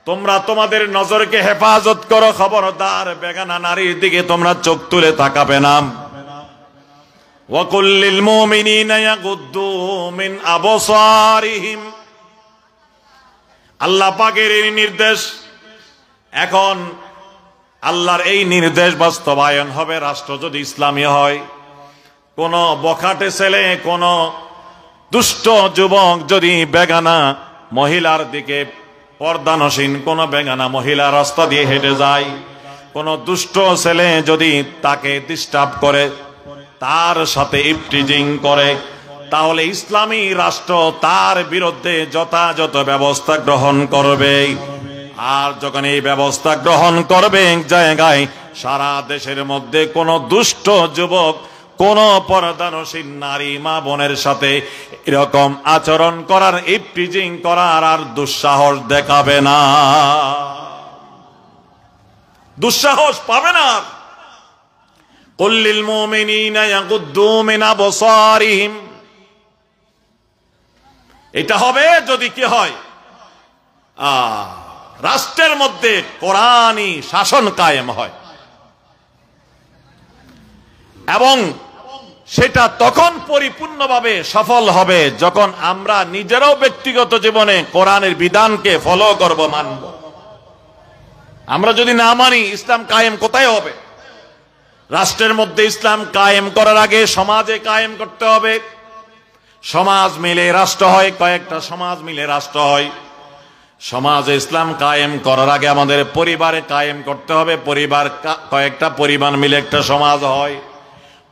তোমরা তোমাদের নজরকে হেফাজত করো, খবরদার বেগানা নারীর দিকে তোমরা চোখ তুলে তাকাবে না। ওয়া কুল্লিল মুমিনিনা ইয়াগুদ্দু মিন আবসারিহিম। আল্লাহ পাকের এই নির্দেশ, এখন আল্লাহর এই নির্দেশ বাস্তবায়ন হবে রাষ্ট্র যদি ইসলামী হয়। কোন বখাটে ছেলে, কোন দুষ্ট যুবক যদি বেগানা মহিলার দিকে, পর্দানসীন কোন বেগানা মহিলা রাস্তা দিয়ে হেঁটে যায়, কোন দুষ্ট ছেলে যদি তাকে ডিস্টার্ব করে, তার সাথে ইফটিজিং করে, তাহলে ইসলামী রাষ্ট্র তার বিরুদ্ধে যথাযথ ব্যবস্থা গ্রহণ করবে। আর যখন এই ব্যবস্থা গ্রহণ করবে এক জায়গায়, সারা দেশের মধ্যে কোন দুষ্ট যুবক, কোন পর্দানসীন নারী মা বোনের সাথে এরকম আচরণ করার, ইফটিজিং করার আর দুঃসাহস দেখাবে না, দুঃসাহস পাবে না। কুল্লিল মুমিনিনা ইয়াগুদ্দু মিন আবসারিহিম। এটা হবে যদি কি হয়, রাষ্ট্রের মধ্যে কোরআনী শাসন কায়েম হয়। এবং সেটা তখন পরিপূর্ণভাবে সফল হবে যখন আমরা নিজেরাও ব্যক্তিগত জীবনে কোরআনের বিধানকে ফলো করব, মানব। আমরা যদি না মানি, ইসলাম কায়েম কোথায় হবে? রাষ্ট্রের মধ্যে ইসলাম কায়েম করার আগে সমাজে কায়েম করতে হবে। সমাজ মিলে রাষ্ট্র হয়, কয়েকটা সমাজ মিলে রাষ্ট্র হয়। সমাজে ইসলাম কায়েম করার আগে আমাদের পরিবারে কায়েম করতে হবে। পরিবার, কয়েকটা পরিবার মিলে একটা সমাজ হয়।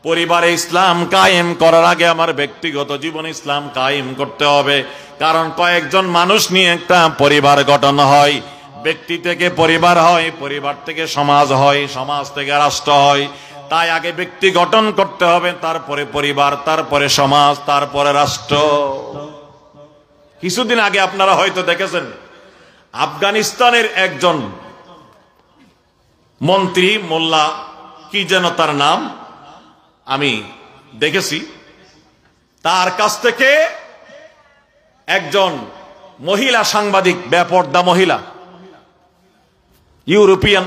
পরিবারে ইসলাম কায়েম করার আগে আমার ব্যক্তিগত জীবনে ইসলাম কায়েম করতে হবে। কারণ কয়েকজন মানুষ নিয়ে একটা পরিবার গঠন হয়, ব্যক্তি থেকে পরিবার হয়, পরিবার থেকে সমাজ হয়, সমাজ থেকে রাষ্ট্র হয়। তাই আগে ব্যক্তি গঠন করতে হবে, তারপরে পরিবার, তারপরে সমাজ, তারপরে রাষ্ট্র। কিছুদিন আগে আপনারা হয়তো দেখেছেন, আফগানিস্তানের একজন মন্ত্রী, মোল্লা কি যেন তার নাম, আমি দেখেছি, তার কাছ থেকে একজন মহিলা সাংবাদিক, বেপর্দা মহিলা, ইউরোপিয়ান,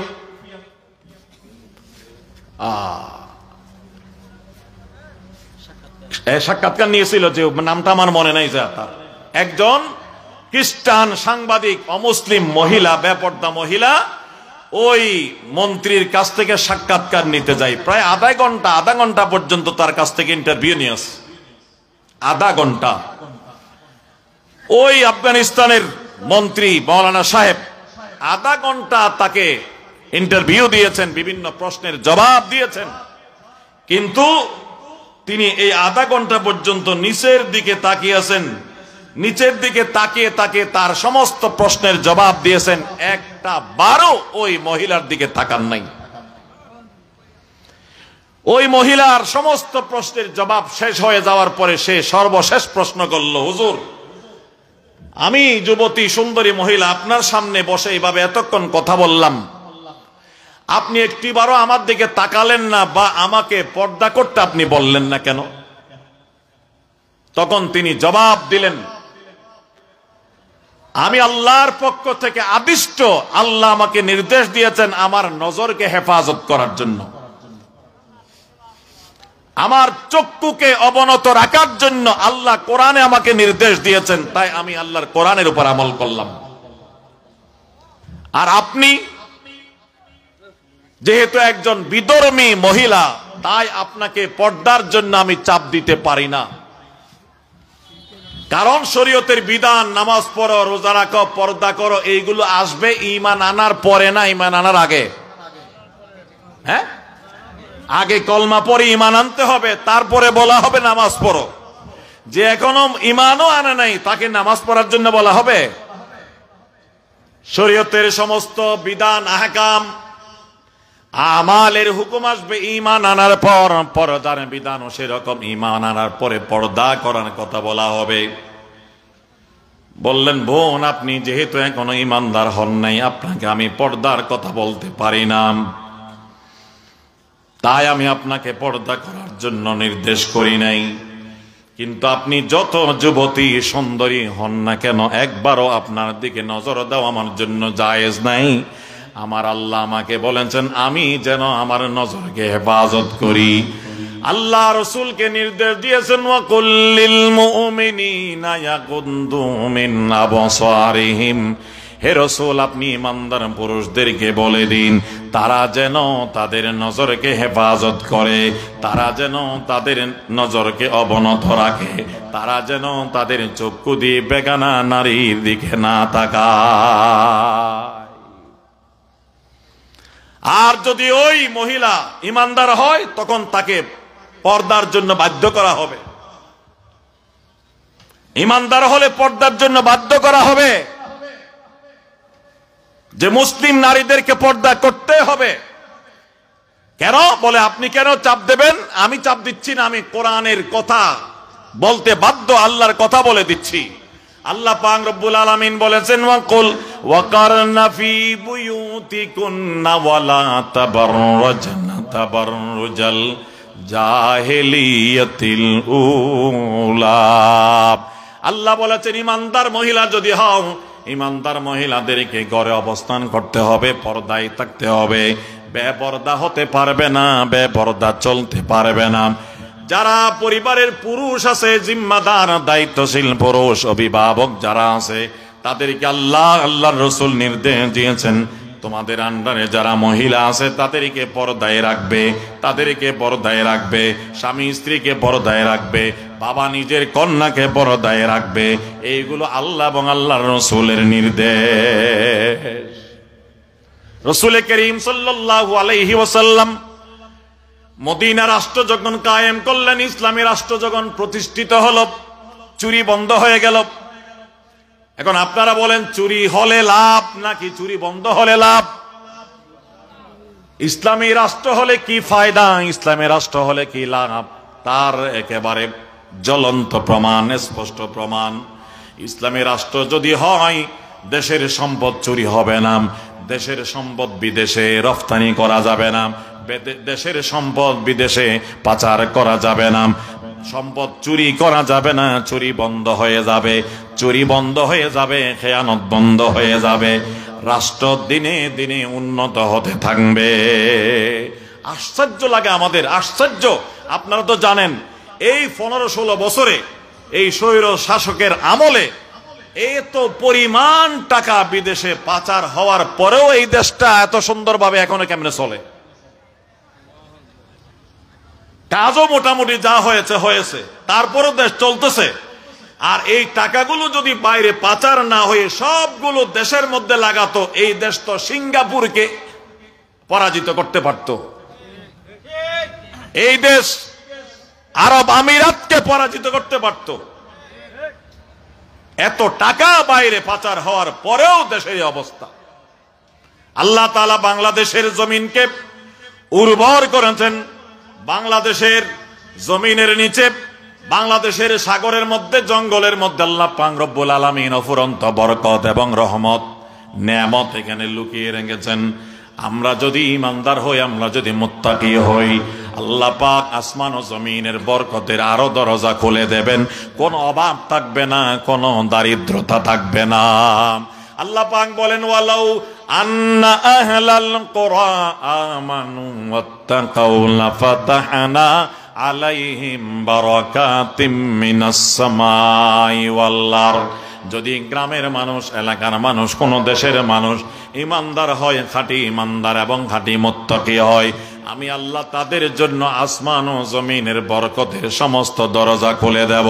সাক্ষাৎকার নিয়েছিল, যে নামটা আমার মনে নাই, যে তার একজন খ্রিস্টান সাংবাদিক, অমুসলিম মহিলা, বেপর্দা মহিলা ওই মন্ত্রীর কাছ থেকে সাক্ষাৎকার নিতে যায়। প্রায় আধা ঘন্টা পর্যন্ত তার কাছ থেকে ইন্টারভিউ নিয়ে আসে। আধা ঘন্টা। ওই আফগানিস্তানের মন্ত্রী মৌলানা সাহেব আধা ঘন্টা তাকে ইন্টারভিউ দিয়েছেন, বিভিন্ন প্রশ্নের জবাব দিয়েছেন। কিন্তু তিনি এই আধা ঘন্টা পর্যন্ত নিচের দিকে তাকিয়েছেন, নিচের দিকে তাকিয়ে তাকিয়ে তার সমস্ত প্রশ্নের জবাব দিয়েছেন, একটা বারও ওই মহিলার দিকে তাকান নাই। ওই মহিলার সমস্ত প্রশ্নের জবাব শেষ হয়ে যাওয়ার পরে সে সর্বশেষ প্রশ্ন করল, হুজুর, আমি যুবতী সুন্দরী মহিলা আপনার সামনে বসে এইভাবে এতক্ষণ কথা বললাম, আপনি একটিবারও আমার দিকে তাকালেন না, বা আমাকে পর্দা করতে আপনি বললেন না কেন? তখন তিনি জবাব দিলেন, আমি আল্লাহর পক্ষ থেকে আদিষ্ট, আল্লাহ আমাকে নির্দেশ দিয়েছেন আমার নজরকে হেফাজত করার জন্য, আমার চক্ষুকে অবনত রাখার জন্য আল্লাহ কোরআনে আমাকে নির্দেশ দিয়েছেন, তাই আমি আল্লাহর কোরআনের উপর আমল করলাম। আর আপনি যেহেতু একজন বিধর্মী মহিলা, তাই আপনাকে পর্দার জন্য আমি চাপ দিতে পারি না। কারণ শরীয়তের বিধান, নামাজ পড়ো, রোজা রাখো, পর্দা করো, এইগুলো আসবে ঈমান আনার পরে না, ঈমান আনার আগে। হ্যাঁ, আগে কলমা পড়ে ঈমান আনতে হবে, তারপরে বলা হবে নামাজ পড়ো। যে এখনো ঈমানও আনে নাই, তাকে নামাজ পড়ার জন্য বলা হবে? শরীয়তের সমস্ত বিধান, আহকাম, আমালের হুকুম আসবে ঈমান আনার পর। পর্দার বিধানও সেরকম, ঈমান আনার পরে পর্দা করার কথা বলা হবে। বললেন, বোন আপনি যেহেতু এখনো ইমানদার হন নাই, আপনাকে আমি পর্দার কথা বলতে পারি না, তাই আমি আপনাকে পর্দা করার জন্য নির্দেশ করি নাই। কিন্তু আপনি যত যুবতী সুন্দরী হন না কেন, একবারও আপনার দিকে নজর দেওয়া আমার জন্য জায়েজ নাই। আমার আল্লাহ আমাকে বলেছেন আমি যেন আমার নজরকে হেফাজত করি। আল্লাহ রসুলকে নির্দেশ দিয়েছেন, ওয়া কুল্লিল মুমিনিনা ইয়াগুদ্দু মিন আবসারিহিম। হে রসুল, আপনি ইমানদার পুরুষদেরকে বলে দিন তারা যেন তাদের নজরকে হেফাজত করে, তারা যেন তাদের নজরকে অবনত রাখে, তারা যেন তাদের চক্ষু দিয়ে বেগানা নারীর দিকে না তাকায়। আর যদি ওই মহিলা ইমানদার হয় তখন তাকে পর্দার জন্য বাধ্য করা হবে। ইমানদার হলে পর্দার জন্য বাধ্য করা হবে, যে মুসলিম নারীদেরকে পর্দা করতে হবে। কেন বলে, আপনি কেন চাপ দেবেন? আমি চাপ দিচ্ছি না, আমি কোরআনের কথা বলতে বাধ্য, আল্লাহর কথা বলে দিচ্ছি। আল্লাহ পাক রব্বুল আলামিন বলেছেন, ওয়াকুল ওয়াকারনা ফি বুয়ুতিকুন্না ওয়ালা তাবাররাজনা তাবাররুজাল জাহিলিয়াতিল উলা। আল্লাহ বলেছেন, ইমানদার মহিলা যদি হও, ইমানদার মহিলাদেরকে ঘরে অবস্থান করতে হবে, পর্দায় থাকতে হবে, বেপর্দা হতে পারবে না, বেপর্দা চলতে পারবে না। যারা পরিবারের পুরুষ আছে, জিম্মাদার দায়িত্বশীল পুরুষ অভিভাবক যারা আছে, তাদেরকে আল্লাহর রাসূল নির্দেশ দিয়েছেন, তোমাদের আন্ডারে যারা মহিলা আছে তাদেরকে পর্দায় রাখবে, তাদেরকে পর্দায় রাখবে, স্বামী স্ত্রীকে পর্দায় রাখবে, বাবা নিজের কন্যাকে পর্দায় রাখবে। এইগুলো আল্লাহ এবং আল্লাহর রাসূলের নির্দেশ। রাসূল করিম সাল্লাল্লাহু আলাইহি ওয়াসাল্লাম মদিনা রাষ্ট্র যখন কায়েম করলেন, ইসলামী রাষ্ট্র যখন প্রতিষ্ঠিত হলো, চুরি বন্ধ হয়ে গেল। এখন আপনারা বলেন, চুরি হলে লাভ নাকি চুরি বন্ধ হলে লাভ? ইসলামী রাষ্ট্র হলে কি ফায়দা, ইসলামী রাষ্ট্র হলে কি লাভ, তার একেবারে জ্বলন্ত প্রমাণ, স্পষ্ট প্রমাণ। ইসলামী রাষ্ট্র যদি হয়, দেশের সম্পদ চুরি হবে না, দেশের সম্পদ বিদেশে রফতানি করা যাবে না, দেশের সম্পদ বিদেশে পাচার করা যাবে না, সম্পদ চুরি করা যাবে না, চুরি বন্ধ হয়ে যাবে, চুরি বন্ধ হয়ে যাবে, খেয়ানত বন্ধ হয়ে যাবে, রাষ্ট্র দিনে দিনে উন্নত হতে থাকবে। আশ্চর্য লাগে আমাদের, আশ্চর্য। আপনারা তো জানেন, এই 15-16 বছরে এই স্বৈর শাসকের আমলে এত পরিমাণ টাকা বিদেশে পাচার হওয়ার পরেও এই দেশটা এত সুন্দরভাবে এখনো কেমনে চলে? কাজও মোটামুটি যা হয়েছে হয়েছে, তারপরও দেশ চলতেছে। আর এই টাকাগুলো যদি বাইরে পাচার না হয়ে সবগুলো দেশের মধ্যে লাগাতো, এই দেশ তো সিঙ্গাপুরকে পরাজিত করতে পারত, এই দেশ আরব আমিরাতকে পরাজিত করতে পারত। এত টাকা বাইরে পাচার হওয়ার পরেও দেশের অবস্থা। আল্লাহ তাআলা বাংলাদেশের জমিনকে উর্বর করেছেন। বাংলাদেশের জমিনের নিচে, বাংলাদেশের সাগরের মধ্যে, জঙ্গলের মধ্যে আল্লাহ পাক রব্বুল আলামিন অফুরন্ত বরকত এবং রহমত, নেয়ামত এখানে লুকিয়ে রেখেছেন। আমরা যদি ইমানদার হই, আমরা যদি মুত্তাকি হই, আল্লাহ পাক আসমান ও জমিনের বরকতের আরো দরজা খুলে দেবেন। কোন অভাব থাকবে না, কোন দারিদ্রতা থাকবে না। আল্লাহ পাক বলেন, ওয়ালাউ আন্না আহলাল কুরা আমানু ওয়াত্তাকাউ লাফাতাহনা আলাইহিম বারাকাতিম মিনাস সামাই ওয়াল আরদ। যদি গ্রামের মানুষ, এলাকার মানুষ, কোন দেশের মানুষ ইমানদার হয়, খাঁটি ইমানদার এবং খাঁটি মুত্তাকি হয়, আমি আল্লাহ তাদের জন্য আসমান ও জমিনের বরকতের সমস্ত দরজা খুলে দেব।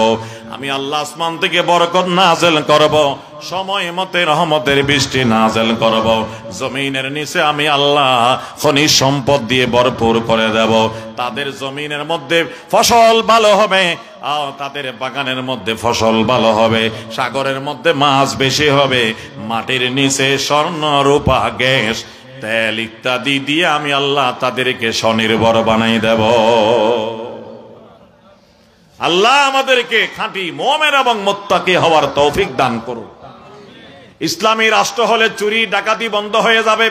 আমি আল্লাহ আসমান থেকে বরকত নাযিল করব, সময় মতে রহমতের বৃষ্টি নাযিল করব। জমিনের নিচে আমি আল্লাহ খনিজ সম্পদ দিয়ে ভরপুর করে দেব। তাদের জমিনের মধ্যে ফসল ভালো হবে, তাদের বাগানের মধ্যে ফসল ভালো হবে, সাগরের মধ্যে মাছ বেশি হবে, মাটির নিচে স্বর্ণ রূপা গ্যাস তেল ইত্যাদি দিয়ে আমি আল্লাহ তাদেরকে স্বনির্ভর বানাই দেব। আল্লাহ আমাদেরকে খাঁটি মুমিন এবং মুত্তাকি হওয়ার তৌফিক দান করুন। ইসলামী রাষ্ট্র হলে চুরি ডাকাতি বন্ধ হয়ে যাবে,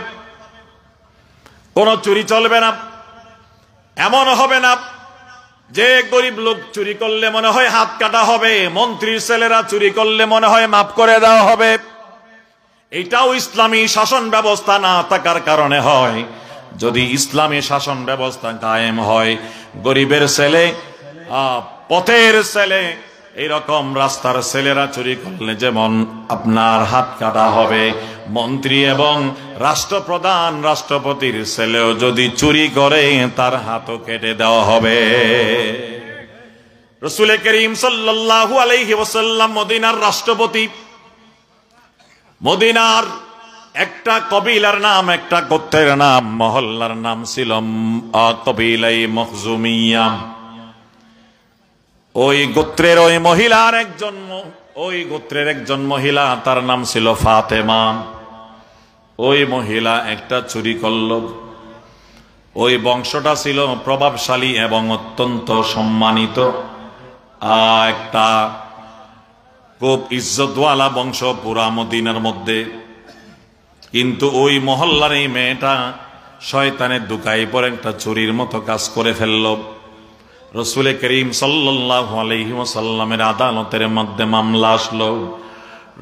কোনো চুরি চলবে না। এমন হবে না যে গরিব লোক চুরি করলে মনে হয় হাত কাটা হবে, মন্ত্রীর ছেলেরা চুরি করলে মনে হয় মাফ করে দেওয়া হবে। এটাও ইসলামী শাসন ব্যবস্থা না থাকার কারণে হয়। যদি ইসলামী শাসন ব্যবস্থা কায়েম হয়, গরিবের ছেলে, পথের ছেলে, এইরকম রাস্তার ছেলেরা চুরি করলে যেমন আপনার হাত কাটা হবে, মন্ত্রী এবং রাষ্ট্রপ্রধান রাষ্ট্রপতির ছেলেও যদি চুরি করে তার হাতও কেটে দেওয়া হবে। রাসূল করিম সাল্লাল্লাহু আলাইহি ওয়াসাল্লাম মদিনার রাষ্ট্রপতি। মদিনার একটা কবিলার নাম, একটা গোত্রের নাম, মহল্লার নাম ছিল কবিলায়ে মখজুমিয়া। ওই গোত্রের একজন মহিলা, তার নাম ছিল ফাতেমা। ওই মহিলা একটা চুরি করল। ওই বংশটা ছিল প্রভাবশালী এবং অত্যন্ত সম্মানিত, একটা খুব ইজ্জতওয়ালা বংশ পুরা মদিনার মধ্যে। কিন্তু ওই মহল্লার এই মেয়েটা শয়তানের দুকায় পরে একটা চুরির মতো কাজ করে ফেলল। রাসূল করিম সাল্লাল্লাহু আলাইহি ওয়াসাল্লামের আদালতের মধ্যে মামলা আসলো।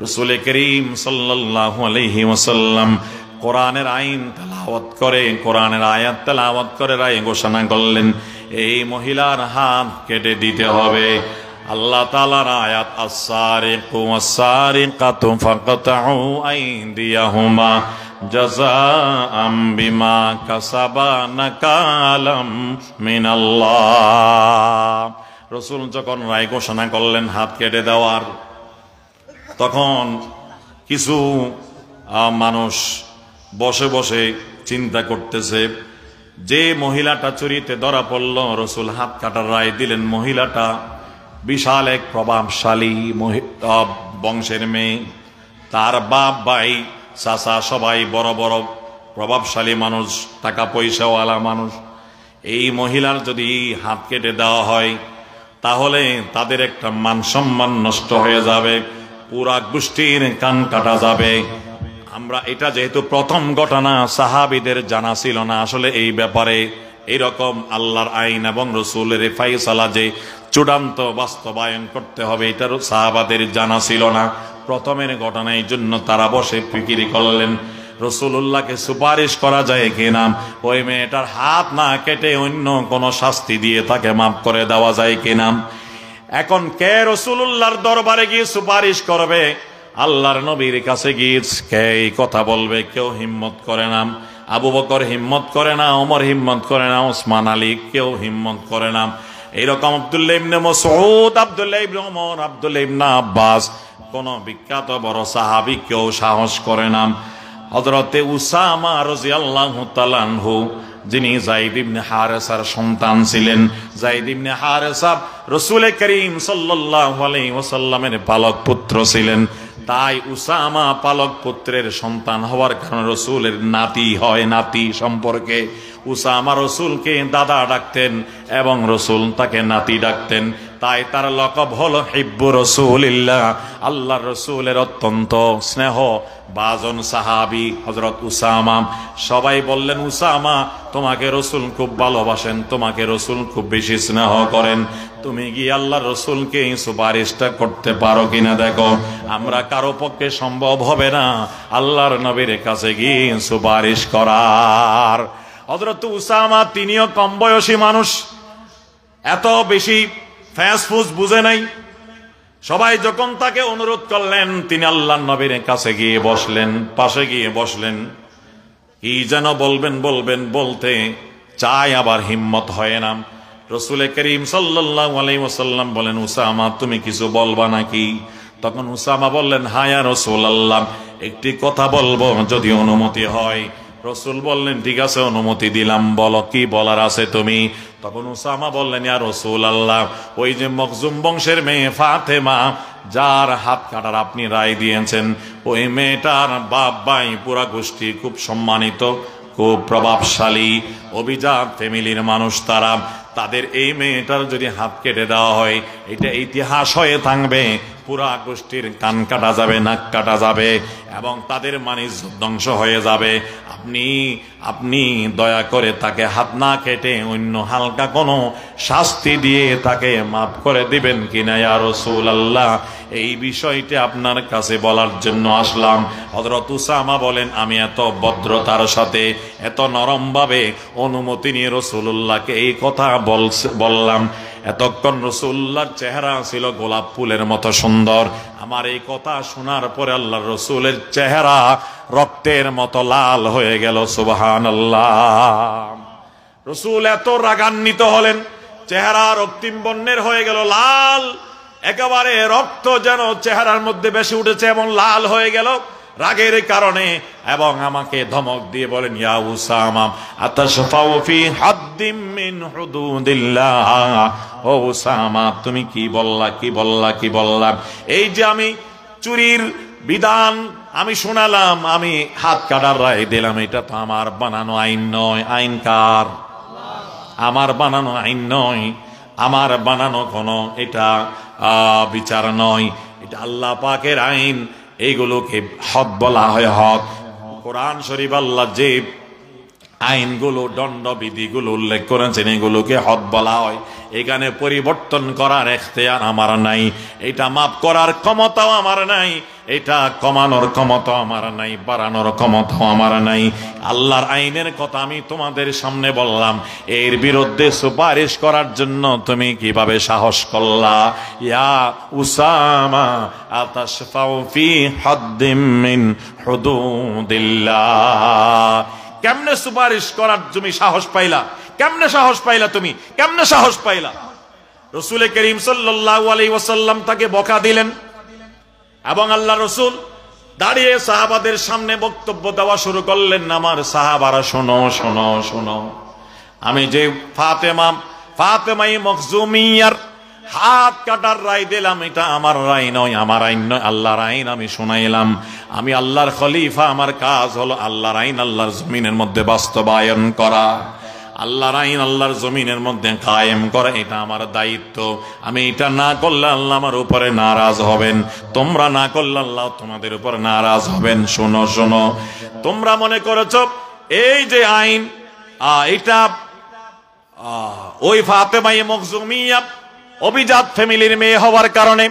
রাসূল করিম সাল্লাল্লাহু আলাইহি ওয়াসাল্লাম কোরআনের আইন তেলাওয়াত করে, কোরআনের আয়াত তেলাওয়াত করে রায় ঘোষণা করলেন, এই মহিলার হাত কেটে দিতে হবে। আল্লাহ তাআলার আয়াত, আস-সারিকু ওয়াস-সারিকাতু ফাকতাউ আইদিয়াহুমা জাযাআম বিমা কাসাবা নাকালাম মিনাল্লাহ। রাসূল যখন রায় ঘোষণা করলেন হাত কেটে দেওয়ার, তখন কিছু মানুষ বসে বসে চিন্তা করতেছে, যে মহিলাটা চুরিতে ধরা পড়ল, রাসূল হাত কাটার রায় দিলেন। মহিলাটা বিশাল এক প্রভাবশালী বংশের মেয়ে, তার বাপ ভাই চাচা সবাই বড় বড় প্রভাবশালী মানুষ, টাকা পয়সাওয়ালা মানুষ। এই মহিলার যদি হাত কেটে দেওয়া হয় তাহলে তাদের একটা মান সম্মান নষ্ট হয়ে যাবে, পুরা গোষ্ঠীর কান কাটা যাবে। আমরা এটা যেহেতু প্রথম ঘটনা, সাহাবীদের জানা ছিল না আসলে এই ব্যাপারে এরকম আল্লাহর আইন এবং রাসূলের ফায়সালা যে চূড়ান্ত বাস্তবায়ন করতে হবে, এটার সাহাবাদের জানা ছিল না। প্রথমের ঘটনার জন্য তারা বসে ফিকির করলেন রাসূলুল্লাহকে সুপারিশ করা যায় কিনা, ওই মেয়েটার হাত না কেটে অন্য কোনো শাস্তি দিয়ে তাকে মাফ করে দেওয়া যায় কিনা। এখন কে রাসূলুল্লাহর দরবারে গিয়ে সুপারিশ করবে, আল্লাহর নবীর কাছে গিয়ে কে এই কথা বলবে? কেউ হিম্মত করে না। আবু বকর হিম্মত করে না, ওমর হিম্মত করে না, ওসমান আলী কেউ হিম্মত করে না। এইরকম আব্দুল্লাহ ইবনে মাসউদ, আব্দুল্লাহ ইবনে ওমর, আব্দুল্লাহ ইবনে আব্বাস, কোন বিখ্যাত বড় সাহাবী কেউ সাহস করে না। হযরতে উসামা রাদিয়াল্লাহু তাআলা আনহু, যিনি যায়েদ ইবনে হারেসার সন্তান ছিলেন, যায়েদ ইবনে হারেসা রাসূল করিম সাল্লাল্লাহু আলাইহি ওয়াসাল্লামের পালক পুত্র ছিলেন। তাই উসামা পালক পুত্রের সন্তান হওয়ার কারণে রাসূলের নাতি হয়, নাতি সম্পর্কে উসামা রাসূলকে দাদা ডাকতেন এবং রাসূল তাকে নাতি ডাকতেন। তাই তার লকব হলো হিব্বু রাসূলিল্লাহ, আল্লাহর রাসূলের অত্যন্ত স্নেহ বাজন সাহাবী হযরত উসামা। সবাই বললেন, উসামা তোমাকে রাসূল খুব ভালোবাসেন, তোমাকে রাসূল খুব বেশি স্নেহ করেন, তুমি গিয়ে আল্লাহর রাসূলকে সুপারিশটা করতে পারো কিনা দেখো। আমরা কারো পক্ষে সম্ভব হবে না আল্লাহর নবীর কাছে গিয়ে সুপারিশ করার। হযরত উসামা তিনিও কম বয়সী মানুষ, এত বেশি ফ্যাসফুস বুঝে নাই। সবাই যখন তাকে অনুরোধ করলেন, তিনি আল্লাহর নবীর কাছে গিয়ে বসলেন, পাশে গিয়ে বসলেন। কি যেন বলবেন বলতে চায়, আবার হিম্মত হয় না। রাসূল করিম সাল্লাল্লাহু আলাইহি ওয়াসাল্লাম বলেন, উসামা তুমি কিছু বলবা নাকি? তখন উসামা বললেন, হ্যাঁ ইয়া রাসূলুল্লাহ, একটি কথা বলবো যদি অনুমতি হয়। রাসূল বললেন, ঠিক আছে অনুমতি দিলাম, বলো কি বলার আছে তুমি। তখন উসামা বললেন, ইয়া রাসূলুল্লাহ, ওই যে মখজুম বংশের মেয়ে ফাতেমা, যার হাত কাটার আপনি রায় দিয়েছেন, ওই মেয়েটার বাপ ভাই পুরা গোষ্ঠী খুব সম্মানিত, খুব প্রভাবশালী, অভিজাত ফ্যামিলির মানুষ তারা। তাদের এই মেয়েটার যদি হাত কেটে দেওয়া হয়, এটা ইতিহাস হয়ে থাকবে, পুরা গোষ্ঠীর কান কাটা যাবে, নাক কাটা যাবে। এবং তাদের মানিজ্জত ধ্বংস হয়ে যাবে। আপনি দয়া করে তাকে হাত না কেটে অন্য হালকা কোনো শাস্তি দিয়ে তাকে মাফ করে দিবেন কিনা ইয়া রাসূলুল্লাহ, এই বিষয়টি আপনার কাছে বলার জন্য আসলাম। হযরত উসামা বলেন, আমি এত ভদ্রতার সাথে এত নরমভাবে অনুমতি নিয়ে রাসূলুল্লাহকে এই কথা বললাম। এতক্ষণ রাসূলুল্লাহর চেহারা ছিল গোলাপ ফুলের মতো সুন্দর। আমার এই কথা শোনার পরে আল্লাহর রাসূলের চেহারা রক্তের মতো লাল হয়ে গেল। সুবহানাল্লাহ। রাসূল এত রাগান্বিত হলেন, চেহারা রক্তিম বর্ণের হয়ে গেল, লাল, একেবারে রক্ত যেন চেহারার মধ্যে বেশি উঠেছে এবং লাল হয়ে গেল রাগের কারণে। এবং আমাকে ধমক দিয়ে বলেন, ইয়া উসামা আতাশফাউ ফি হাদ্দিম মিন হুদুদিল্লাহ। ও উসামা, তুমি কি বললা? এই যে আমি চুরির বিধান আমি শোনালাম, আমি হাত কাটার রায় দিলাম, এটা তো আমার বানানো আইন নয়। আইন কার? আমার বানানো আইন নয়, আমার বানানো কোনো এটা বিচার নয়, এটা আল্লাহ পাকের আইন। এইগুলোকে হদ বলা হয়। হদ কোরআন শরীফ আল্লাহ যে আইনগুলো দণ্ডবিধিগুলো উল্লেখ করেছেন এগুলোকে হদ বলা হয়। এখানে পরিবর্তন করার এখতিয়ার আমার নাই, এটা মাফ করার ক্ষমতাও আমার নাই, এটা কমানোর ক্ষমতাও আমার নাই, বাড়ানোর ক্ষমতাও আমার নাই। আল্লাহর আইনের কথা আমি তোমাদের সামনে বললাম, এর বিরুদ্ধে সুপারিশ করার জন্য তুমি কিভাবে সাহস করলা? ইয়া উসামা আতাশফাউ ফি হাদ্দিম মিন হুদুদিল্লাহ। কেমনে সুপারিশ করার তুমি সাহস পাইলা? কেমনে সাহস পাইলা? তুমি কেমনে সাহস পাইলা? রাসূল করিম সাল্লাল্লাহু আলাইহি ওয়াসাল্লাম তাকে বকা দিলেন এবং আল্লাহ রাসূল দাঁড়িয়ে সাহাবাদের সামনে বক্তব্য দেওয়া শুরু করলেন। আমার সাহাবারা শোনো শোনো শোনো, আমি যে ফাতেমাই মখজুমিয়ার হাত কাটার রায় দিলাম, এটা আমার রায় নয়, আমার আইন নয়, আল্লাহর আইন আমি শোনাইলাম। আমি আল্লাহর খলিফা, আমার কাজ হলো আল্লাহর আইন আল্লাহর জমিনের মধ্যে বাস্তবায়ন করা, আল্লাহর আইন আল্লাহর জমিনের মধ্যে কায়েম করা, এটা আমার দায়িত্ব। আমি এটা না করলে আল্লাহ আমার উপরে নারাজ হবেন, তোমরা না করলে আল্লাহ তোমাদের উপর নারাজ হবেন। শোনো শোনো, তোমরা মনে করেছো এই যে আইন, এটা ওই ফাতেমায়ে মখজুমিয়া অভিজাত ফ্যামিলির মেয়ে হওয়ার কারণে,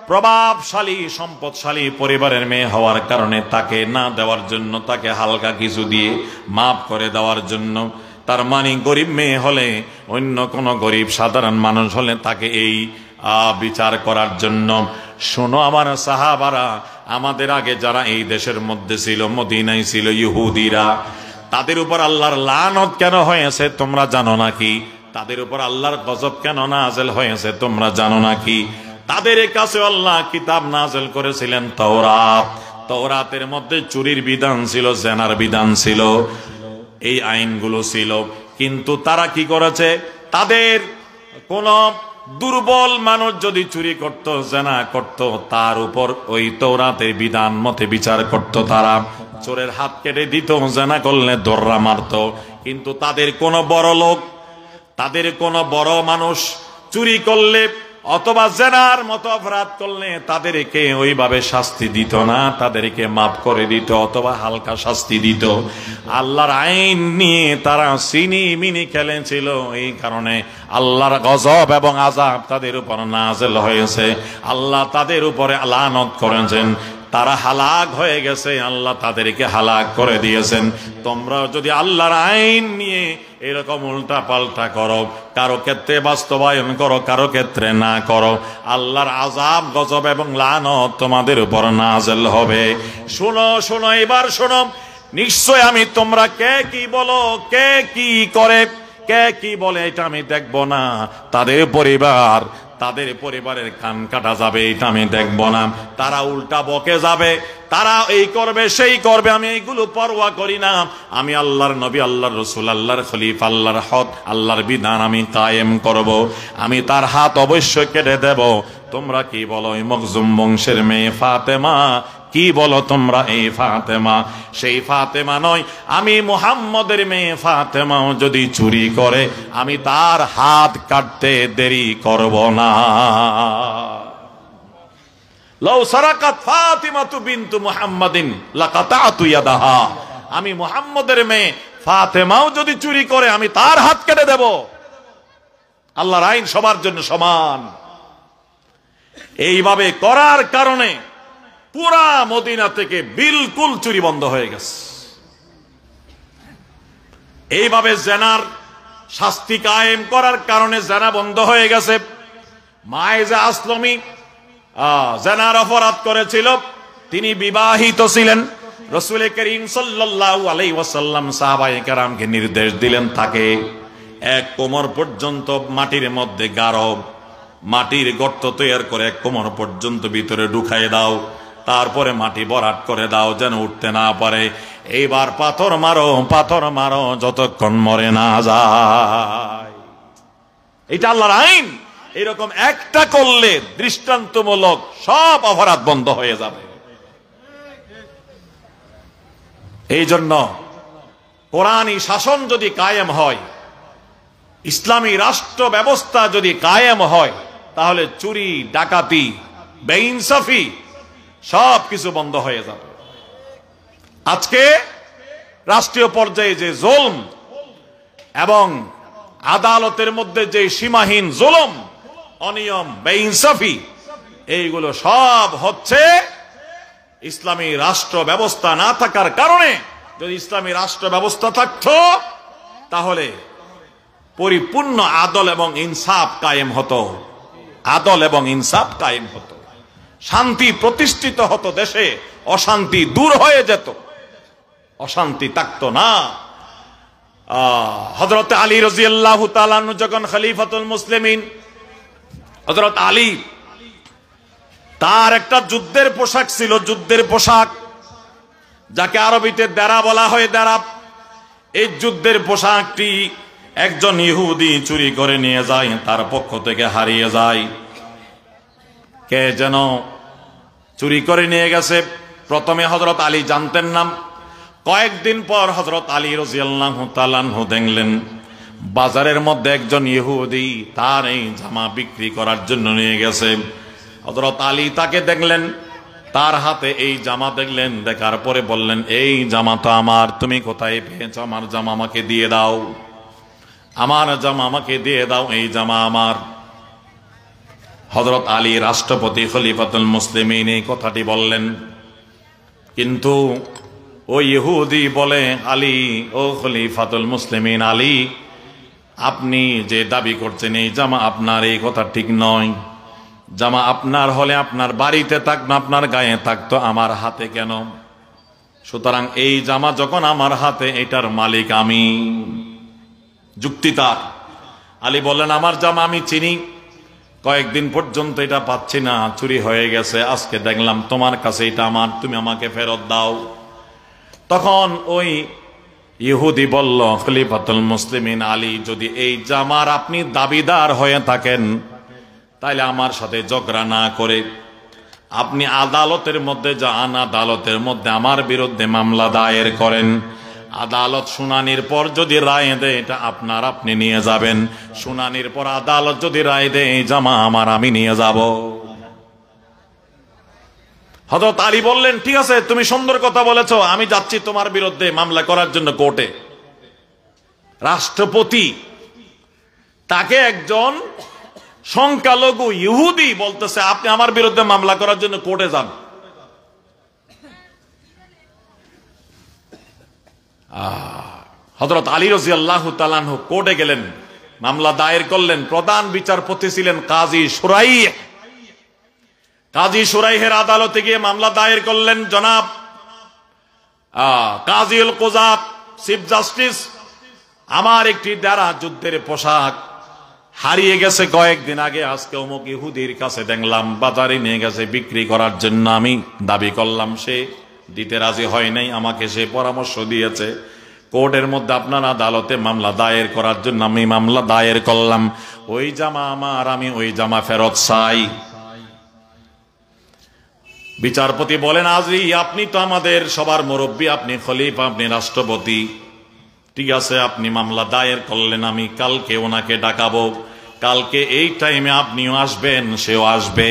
প্রভাবশালী সম্পদশালী পরিবারের মেয়ে হওয়ার কারণে তাকে না দেওয়ার জন্য, তাকে হালকা কিছু দিয়ে মাফ করে দেওয়ার জন্য। তার মানে গরিব মেয়ে হলে, অন্য কোনো গরিব সাধারণ মানুষ হলে তাকে এই বিচার করার জন্য। শোনো আমার সাহাবারা, আমাদের আগে যারা এই দেশের মধ্যে ছিল, মদিনায় ছিল ইহুদিরা, তাদের উপর আল্লাহর লানত কেন হয়েছে তোমরা জানো নাকি? তাদের উপর আল্লাহর গজব কেন নাযিল হয়েছে তোমরা জানো নাকি? তাদের কাছে আল্লাহ কিতাব নাযিল করেছিলেন তাওরাত। তাওরাতের মধ্যে চুরির বিধান ছিল, জেনার বিধান ছিল, এই আইনগুলো ছিল। কিন্তু তারা কি করেছে? তাদের কোন দুর্বল মানুষ যদি চুরি করত, জেনা করত, তার উপর ওই তাওরাতের বিধান মতে বিচার করত। তারা চোরের হাত কেটে দিত, জেনা করলে দর্রা মারত। কিন্তু তাদের কোন বড় লোক, তাদের কোন বড় মানুষ চুরি করলে অথবা জেনার মতো অপরাধ করলে তাদেরকে ওইভাবে শাস্তি দিত না, তাদেরকে মাফ করে দিত অথবা হালকা শাস্তি দিত। আল্লাহর আইন নিয়ে তারা সিনি মিনি খেলেছিল, এই কারণে আল্লাহর গজব এবং আযাব তাদের উপর নাযিল হয়েছে। আল্লাহ তাদের উপরে লানত করেছেন, তারা হালাক হয়ে গেছে, আল্লাহ তাদেরকে হালাক করে দিয়েছেন। তোমরা যদি আল্লাহর আইন নিয়ে এরকম উল্টা পাল্টা করো, কারো ক্ষেত্রে বাস্তবায়ন করো, কারো ক্ষেত্রে না করো, আল্লাহর আযাব গজব এবং লানত তোমাদের উপর নাযিল হবে। শোনো শোনো, এবার শোনো, নিশ্চয় আমি তোমরা কে কি বলো, কে কি করে, কে কি বলে এটা আমি দেখব না। তাদের পরিবার, তাদের পরিবারের কান কাটা যাবে, এটা আমি দেখব না। তারা উল্টা বকে যাবে, তারা এই করবে সেই করবে, আমি এইগুলো পরোয়া করি না। আমি আল্লাহর নবী, আল্লাহর রাসূল, আল্লাহর খলিফা, আল্লাহর হক, আল্লাহর বিধান আমি কায়েম করব। আমি তার হাত অবশ্যই কেটে দেব। তোমরা কি বলো এই মখজুম বংশের মেয়ে ফাতেমা? কি বলো তোমরা এই ফাতেমা? সেই ফাতেমা নয়, আমি মুহাম্মদের মেয়ে ফাতেমাও যদি চুরি করে আমি তার হাত কাটতে দেরি করব না। লাউ সারাকাত ফাতিমাতু বিনতু মুহাম্মাদিন লাকাতাতু ইয়াদাহা, আমি মুহাম্মদের মেয়ে ফাতেমাও যদি চুরি করে আমি তার হাত কেটে দেব। আল্লাহর আইন সবার জন্য সমান। এইভাবে করার কারণে পুরা মদিনা থেকে বিলকুল চুরি বন্ধ হয়ে গেছে। এইভাবে জেনার শাস্তি কায়েম করার কারণে জেনা বন্ধ হয়ে গেছে। মায়েজা আসলমি জেনার অপরাধ করেছিল, তিনি বিবাহিত ছিলেন। রাসূল করিম সাল্লাল্লাহু আলাইহি ওয়াসাল্লাম সাহাবায়ে কেরামকে নির্দেশ দিলেন, তাকে এক কোমর পর্যন্ত মাটির মধ্যে গাড়ো, মাটির গর্ত তৈরি করে এক কোমর পর্যন্ত ভিতরে ঢুকাই দাও, তারপরে মাটি ভরাট করে দাও যেন উঠতে না পারে। এইবার পাথর মারো যতক্ষণ মরে না যায়। এটা আল্লাহর আইন। এরকম একটা করলে দৃষ্টান্তমূলক সব অপরাধ বন্ধ হয়ে যাবে। এই জন্য কোরআনী শাসন যদি কায়েম হয়, ইসলামী রাষ্ট্র ব্যবস্থা যদি কায়েম হয়, তাহলে চুরি, ডাকাতি, বেইনসাফি সব কিছু বন্ধ হয়ে যাবে। আজকে রাষ্ট্রীয় পর্যায়ে যে জুলম এবং আদালতের মধ্যে যে সীমাহীন জুলম, অনিয়ম, বেইনসাফি, এইগুলো সব হচ্ছে ইসলামী রাষ্ট্র ব্যবস্থা না থাকার কারণে। যদি ইসলামী রাষ্ট্র ব্যবস্থা থাকতো তাহলে পরিপূর্ণ আদল এবং ইনসাফ কায়েম হতো, আদল এবং ইনসাফ কায়েম হতো, শান্তি প্রতিষ্ঠিত হতো, দেশে অশান্তি দূর হয়ে যেত, অশান্তি থাকতো না। হযরত আলী রাদিয়াল্লাহু তাআলা আনহু যখন খলিফাতুল মুসলিমিন, হযরত আলী, তার একটা যুদ্ধের পোশাক ছিল, যুদ্ধের পোশাক, যাকে আরবিতে দেরা বলা হয়, দেরা। এই যুদ্ধের পোশাকটি একজন ইহুদি চুরি করে নিয়ে যায়, তার পক্ষ থেকে হারিয়ে যায়। কে যেন চুরি করে নিয়ে গেছে। প্রথমে হযরত আলী জানতেন না। কয়েকদিন পর হযরত আলী রাদিয়াল্লাহু তাআলা আনহু দেখলেন বাজারের মধ্যে একজন ইহুদি তার এই জামা বিক্রি করার জন্য নিয়ে গেছে। হযরত আলী তাকে দেখলেন, তার হাতে এই জামা দেখলেন, দেখার পরে বললেন, এই জামা তো আমার, তুমি কোথায় পেয়েছো? আমার জামা আমাকে দিয়ে দাও, আমার জামা আমাকে দিয়ে দাও, এই জামা আমার। হযরত আলী রাষ্ট্রপতি, খলিফাতুল মুসলিমিন, এই কথাটি বললেন। কিন্তু ওই ইহুদি বলে, আলী, ও খলিফাতুল মুসলিমিন আলী, আপনি যে দাবি করছেন এই জামা আপনার, এই কথা ঠিক নয়। জামা আপনার হলে আপনার বাড়িতে থাকতো, আপনার গায়ে থাকতো, আমার হাতে কেন? সুতরাং এই জামা যখন আমার হাতে, এটার মালিক আমি। যুক্তি তার। আলী বললেন, আমার জামা আমি চিনি, কয়েকদিন পর্যন্ত এটা পাচ্ছি না, চুরি হয়ে গেছে, আজকে দেখলাম তোমার কাছে এটা আমার, তুমি আমাকে ফেরত দাও। তখন ওই ইহুদি বলল, খলিফাতুল মুসলিমিন আলী, যদি এই জামার আপনি দাবিদার হয়ে থাকেন তাইলে আমার সাথে ঝগড়া না করে আপনি আদালতের মধ্যে যান, আদালতের মধ্যে আমার বিরুদ্ধে মামলা দায়ের করেন। আদালত শুনানির পর যদি রায় দেয় এটা আপনার, আপনি নিয়ে যাবেন। শুনানির পর আদালত যদি রায় দেয় এই জামা আমার, আমি নিয়ে যাব। হযরত আলী বললেন, ঠিক আছে, তুমি সুন্দর কথা বলেছো, আমি যাচ্ছি তোমার বিরুদ্ধে মামলা করার জন্য কোর্টে। রাষ্ট্রপতি, তাকে একজন সংখ্যালঘু ইহুদি বলতেছে, আপনি আমার বিরুদ্ধে মামলা করার জন্য কোর্টে যান। হযরত আলী রাদিয়াল্লাহু তাআলা আনহু কোর্টে গেলেন, মামলা দায়ের করলেন। প্রধান বিচারপতি ছিলেন কাজী শুরাইহ। কাজী শুরাইহের আদালতে গিয়ে মামলা দায়ের করলেন, জনাব কাজীউল কুযাত, চিফ জাস্টিস, আমার একটি দ্বারা যুদ্ধের পোশাক হারিয়ে গেছে কয়েকদিন আগে, আজকে অমুক ইহুদির কাছে দেখলাম বাজারে নিয়ে গেছে বিক্রি করার জন্য। আমি দাবি করলাম, সে দিতে রাজি হয় নাই, আমাকে সে পরামর্শ দিয়েছে কোর্টের মধ্যে আপনার আদালতে মামলা দায়ের করার জন্য। আমি মামলা দায়ের করলাম, ওই জামা আমার, আমি ওই জামা ফেরত চাই। বিচারপতি বলেন, আজই আপনি তো আমাদের সবার মুরব্বী, আপনি খলিফা, আপনি রাষ্ট্রপতি, ঠিক আছে, আপনি মামলা দায়ের করলেন, আমি কালকে ওনাকে ডাকাবো, কালকে এই টাইমে আপনিও আসবেন, সেও আসবে।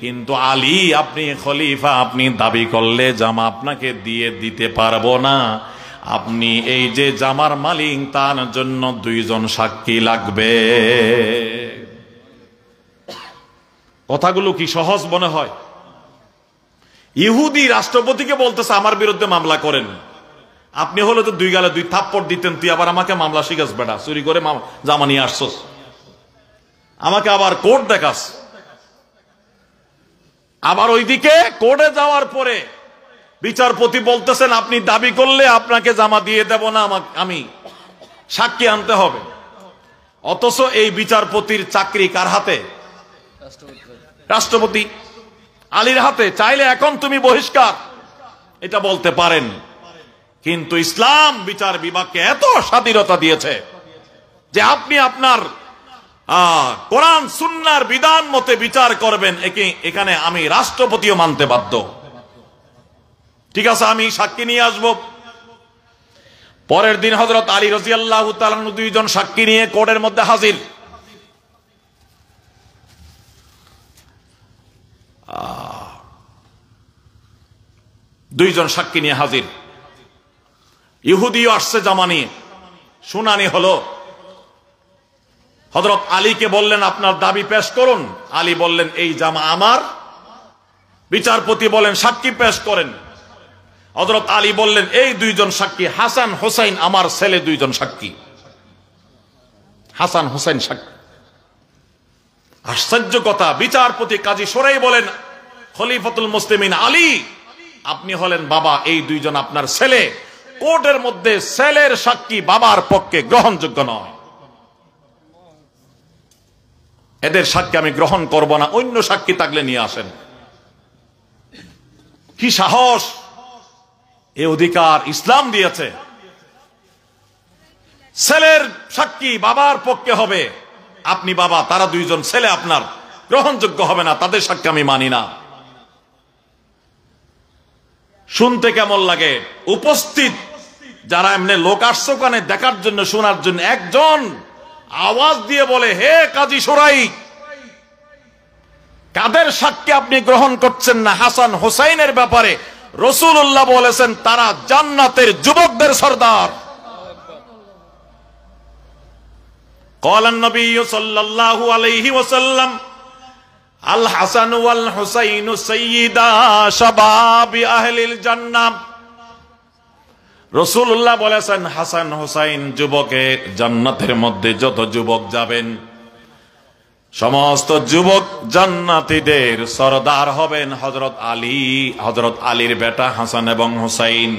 কিন্তু আলী আপনি খলিফা, আপনি দাবি করলে জামা আপনাকে দিয়ে দিতে পারবো না। আপনি এই যে জামার মালিক, তার জন্য 2 জন সাক্ষী লাগবে। কথাগুলো কি সহজ মনে হয়? ইহুদি রাষ্ট্রপতিকে বলতেছে আমার বিরুদ্ধে মামলা করেন। আপনি হলে তো 2 গালে 2 থাপ্পড় দিতেন, তুই আবার আমাকে মামলা শিখাস, বেটা চুরি করে জামা নিয়ে আসছস, আমাকে আবার কোর্ট দেখাস। আবার ওইদিকে কোর্টে যাওয়ার পরে বিচারপতি বলতেছেন আপনি দাবি করলে আপনাকে জামা দিয়ে দেব না, আমি সাক্ষী আনতে হবে। অথচ এই বিচারপতির চাকরি কার হাতে? রাষ্ট্রপতি আলীর হাতে। চাইলে এখন তুমি বহিষ্কার এটা বলতে পারেন, কিন্তু ইসলাম বিচার বিভাগকে এত স্বাধীনতা দিয়েছে যে আপনি আপনার কোরআন সুন্নাহর বিধান মতে বিচার করবেন। এখানে আমি রাষ্ট্রপতিও মানতে বাধ্য। ঠিক আছে, আমি সাক্ষী নিয়ে আসব। পরের দিন হযরত আলী রাদিয়াল্লাহু তাআলা 2 জন সাক্ষী নিয়ে কোর্টের মধ্যে হাজির। 2 জন সাক্ষী নিয়ে হাজির। ইহুদিও আসছে জামা নিয়ে। শুনানি হলো। হযরত আলীকে বললেন আপনার দাবি পেশ করুন। আলী বললেন এই জামা আমার। বিচারপতি বলেন সাক্ষী পেশ করেন। হযরত আলী বললেন এই 2 জন সাক্ষী হাসান হোসাইন, আমার ছেলে 2 জন সাক্ষী, হাসান হোসাইন সাক্ষী। আশ্চর্য কথা, বিচারপতি কাজী সোরাই বলেন খলিফাতুল মুসলিমিন আলী, আপনি হলেন বাবা, এই 2 জন আপনার ছেলে। কোর্টের মধ্যে ছেলের সাক্ষী বাবার পক্ষে গ্রহণযোগ্য নয়, এদের সাক্ষী আমি গ্রহণ করব না, অন্য সাক্ষী থাকলে নিয়ে আসেন। কি সাহস! এই অধিকার ইসলাম দিয়েছে। ছেলের সাক্ষী বাবার পক্ষে হবে। আপনি বাবা, তারা 2 জন ছেলে আপনার, গ্রহণযোগ্য হবে না, তাদের সাক্ষী আমি মানি না। শুনতে কেমন লাগে? উপস্থিত যারা এমনি লোক আসছে ওখানে দেখার জন্য, শোনার জন্য, একজন আওয়াজ দিয়ে বলে হে কাজী সোরাই, কাদের সাক্ষী আপনি গ্রহণ করছেন না? হাসান হোসাইনের ব্যাপারে রাসূলুল্লাহ বলেছেন তারা জান্নাতের যুবকদের সর্দার। قال النبي صلى الله عليه وسلم الحسن والحسين سيدا شباب اهل الجنة। রাসূলুল্লাহ বলেছেন হাসান হোসাইন যুবকের, জান্নাতের মধ্যে যত যুবক যাবেন সমস্ত যুবক জান্নাতীদের সরদার হবেন হযরত আলী, হযরত আলীর বেটা হাসান এবং হোসাইন।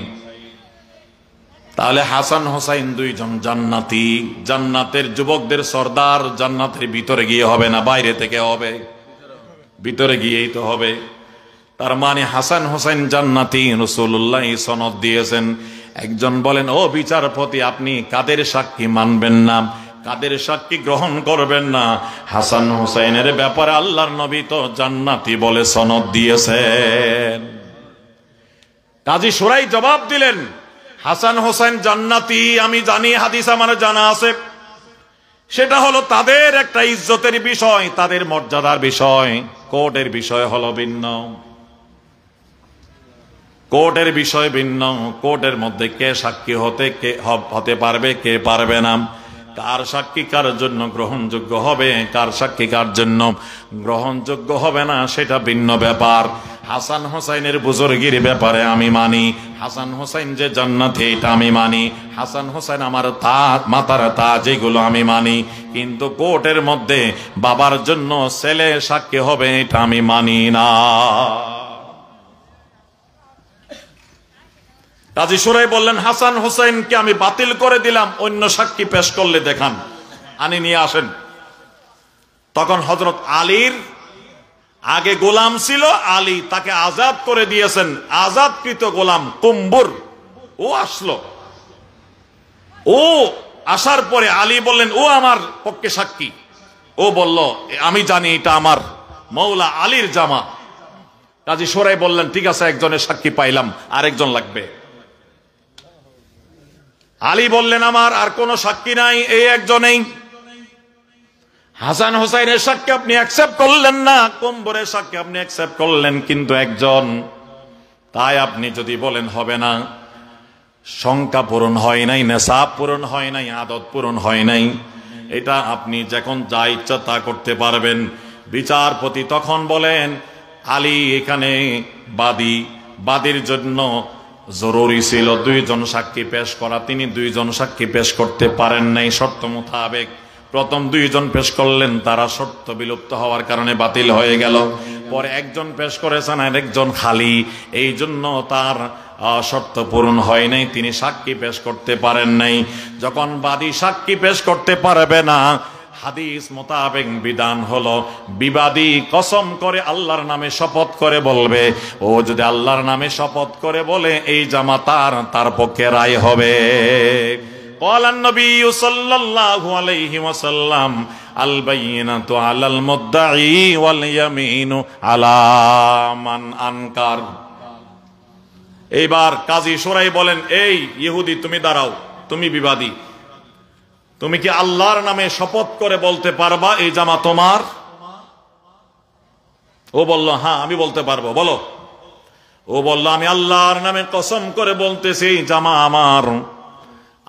তাহলে হাসান হোসাইন 2 জন জান্নাতি, জান্নাতের যুবকদের সরদার। জান্নাতের ভিতরে গিয়ে হবে না, বাইরে থেকে হবে? ভিতরে গিয়েই তো হবে। তার মানে হাসান হোসাইন জান্নাতি। রাসূলুল্লাহ সনদ দিয়েছেন। একজন বলেন ও বিচারপতি, আপনি কাদের সাক্ষী মানবেন না, কাদের সাক্ষী গ্রহণ করবেন না? হাসান হোসাইনের ব্যাপারে আল্লাহর নবী তো জান্নাতি বলে সনদ দিয়েছেন। কাজী সোরাই জবাব দিলেন হাসান হোসেন জান্নাতি আমি জানি, হাদিস আমার জানা আছে। সেটা হলো তাদের একটা ইজ্জতের বিষয়, তাদের মর্যাদার বিষয়। কোর্টের বিষয় হলো ভিন্ন, কোর্টের বিষয় ভিন্ন। কোর্টের মধ্যে কে সাক্ষী হতে পারবে, কে পারবে না, কার সাক্ষী কার জন্য গ্রহণযোগ্য হবে, কার সাক্ষী কার জন্য গ্রহণযোগ্য হবে না, সেটা ভিন্ন ব্যাপার। হাসান হোসাইনের বুজুর্গির ব্যাপারে আমি মানি, হাসান হোসাইন যে জান্নাতি এটা আমি মানি, হাসান হোসাইন আমার তাজ, মাতার তাজ, এগুলো আমি মানি। কিন্তু কোর্টের মধ্যে বাবার জন্য ছেলে সাক্ষী হবে এটা আমি মানি না। কাজী সোরাই বললেন হাসান হোসেনকে আমি বাতিল করে দিলাম, অন্য সাক্ষী পেশ করলে দেখান, আনি নিয়ে আসেন। তখন হযরত আলীর আগে গোলাম ছিল, আলী তাকে আজাদ করে দিয়েছেন। আজাদকৃত গোলাম কুম্বুর ও আসলো। ও আসার পরে আলী বললেন ও আমার পক্ষে সাক্ষী। ও বলল আমি জানি এটা আমার মৌলা আলীর জামা। কাজী সোরাই বললেন ঠিক আছে, একজনের সাক্ষী পাইলাম, আরেকজন লাগবে। আলী বললেন আমার আর কোনো সাক্ষী নাই, এই একজনেই। হাসান হোসাইনের সাক্ষী আপনি অ্যাকসেপ্ট করলেন না, কম্বরের সাক্ষী আপনি অ্যাকসেপ্ট করলেন কিন্তু একজন, তাই আপনি যদি বলেন হবে না, সংখ্যা পূরণ হয় নাই, নেশাব পূরণ হয় নাই, আদত পূরণ হয় নাই, এটা আপনি যখন যা ইচ্ছা তা করতে পারবেন। বিচারপতি তখন বলেন, আলী এখানে বাদীর জন্য জরুরি ছিল 2 জন সাক্ষী পেশ করা, তিনি 2 জন সাক্ষী পেশ করতে পারেন নাই শর্ত মোতাবেক। প্রথম 2 জন পেশ করলেন, তারা শর্ত বিলুপ্ত হওয়ার কারণে বাতিল হয়ে গেল। পরে একজন পেশ করেছেন আর একজন খালি, এই জন্য তার শর্ত পূরণ হয় নাই, তিনি সাক্ষী পেশ করতে পারেন নাই। যখন বাদী সাক্ষী পেশ করতে পারবে না, হাদিস মোতাবেক বিধান হলো বিবাদী কসম করে আল্লাহর নামে শপথ করে বলবে, ও যদি আল্লাহর নামে শপথ করে বলে এই জামা তার পক্ষে রায় হবে। قال النبي صلى الله عليه وسلم البينة على المدعي واليمين على من أنكر। এইবার কাজী শোরাই বলেন, এই ইহুদি তুমি দাঁড়াও, তুমি বিবাদী, তুমি কি আল্লাহর নামে শপথ করে বলতে পারবা এই জামা তোমার? ও বলল, হ্যাঁ আমি বলতে পারবো, বলো। ও বলল, আমি আল্লাহর নামে কসম করে বলতেছি এই জামা আমার,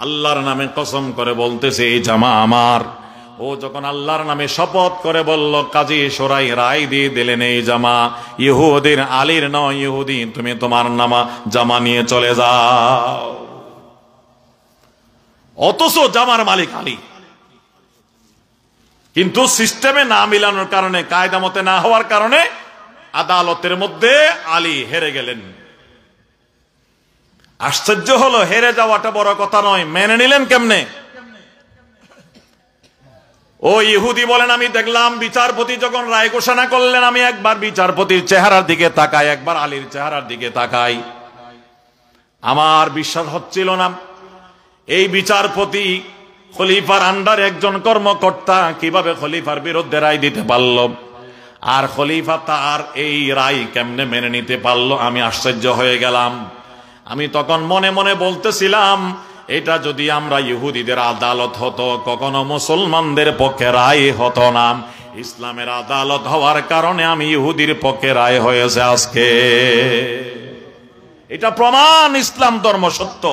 আল্লাহর নামে কসম করে বলতেছি এই জামা আমার। ও যখন আল্লাহর নামে শপথ করে বলল, কাজী শোরাই রায় দিয়ে দিলেন এই জামা ইহুদির, আলীর নয়, ইহুদি তুমি তোমার জামা নিয়ে চলে যাও। অথচ জামার মালিক আলী, কিন্তু সিস্টেমে না মিলানোর কারণে, কায়দা মতে না হওয়ার কারণে আদালতের মধ্যে আলী হেরে গেলেন। আশ্চর্য হলো, হেরে যাওয়াটা বড় কথা নয়, মেনে নিলেন কেমনে? ও ইহুদি বলেন, আমি দেখলাম বিচারপতি যখন রায় ঘোষণা করলেন, আমি একবার বিচারপতির চেহারার দিকে তাকাই, একবার আলীর চেহারার দিকে তাকাই, আমার বিশ্বাস হচ্ছিল না। এই বিচারপতি খলিফার আন্ডারে একজন কর্মকর্তা, কিভাবে খলিফার বিরুদ্ধে রায় দিতে পারল, আর খলিফা তার এই রায় কেমনে মেনে নিতে পারলো? আমি আশ্চর্য হয়ে গেলাম। আমি তখন মনে মনে বলতেছিলাম, এটা যদি আমরা ইহুদিদের আদালত হতো, কখনো মুসলমানদের পক্ষে রায় হতো না। ইসলামের আদালত হওয়ার কারণে আমি ইহুদির পক্ষে রায় হয়েছে আজকে। এটা প্রমাণ ইসলাম ধর্ম সত্য।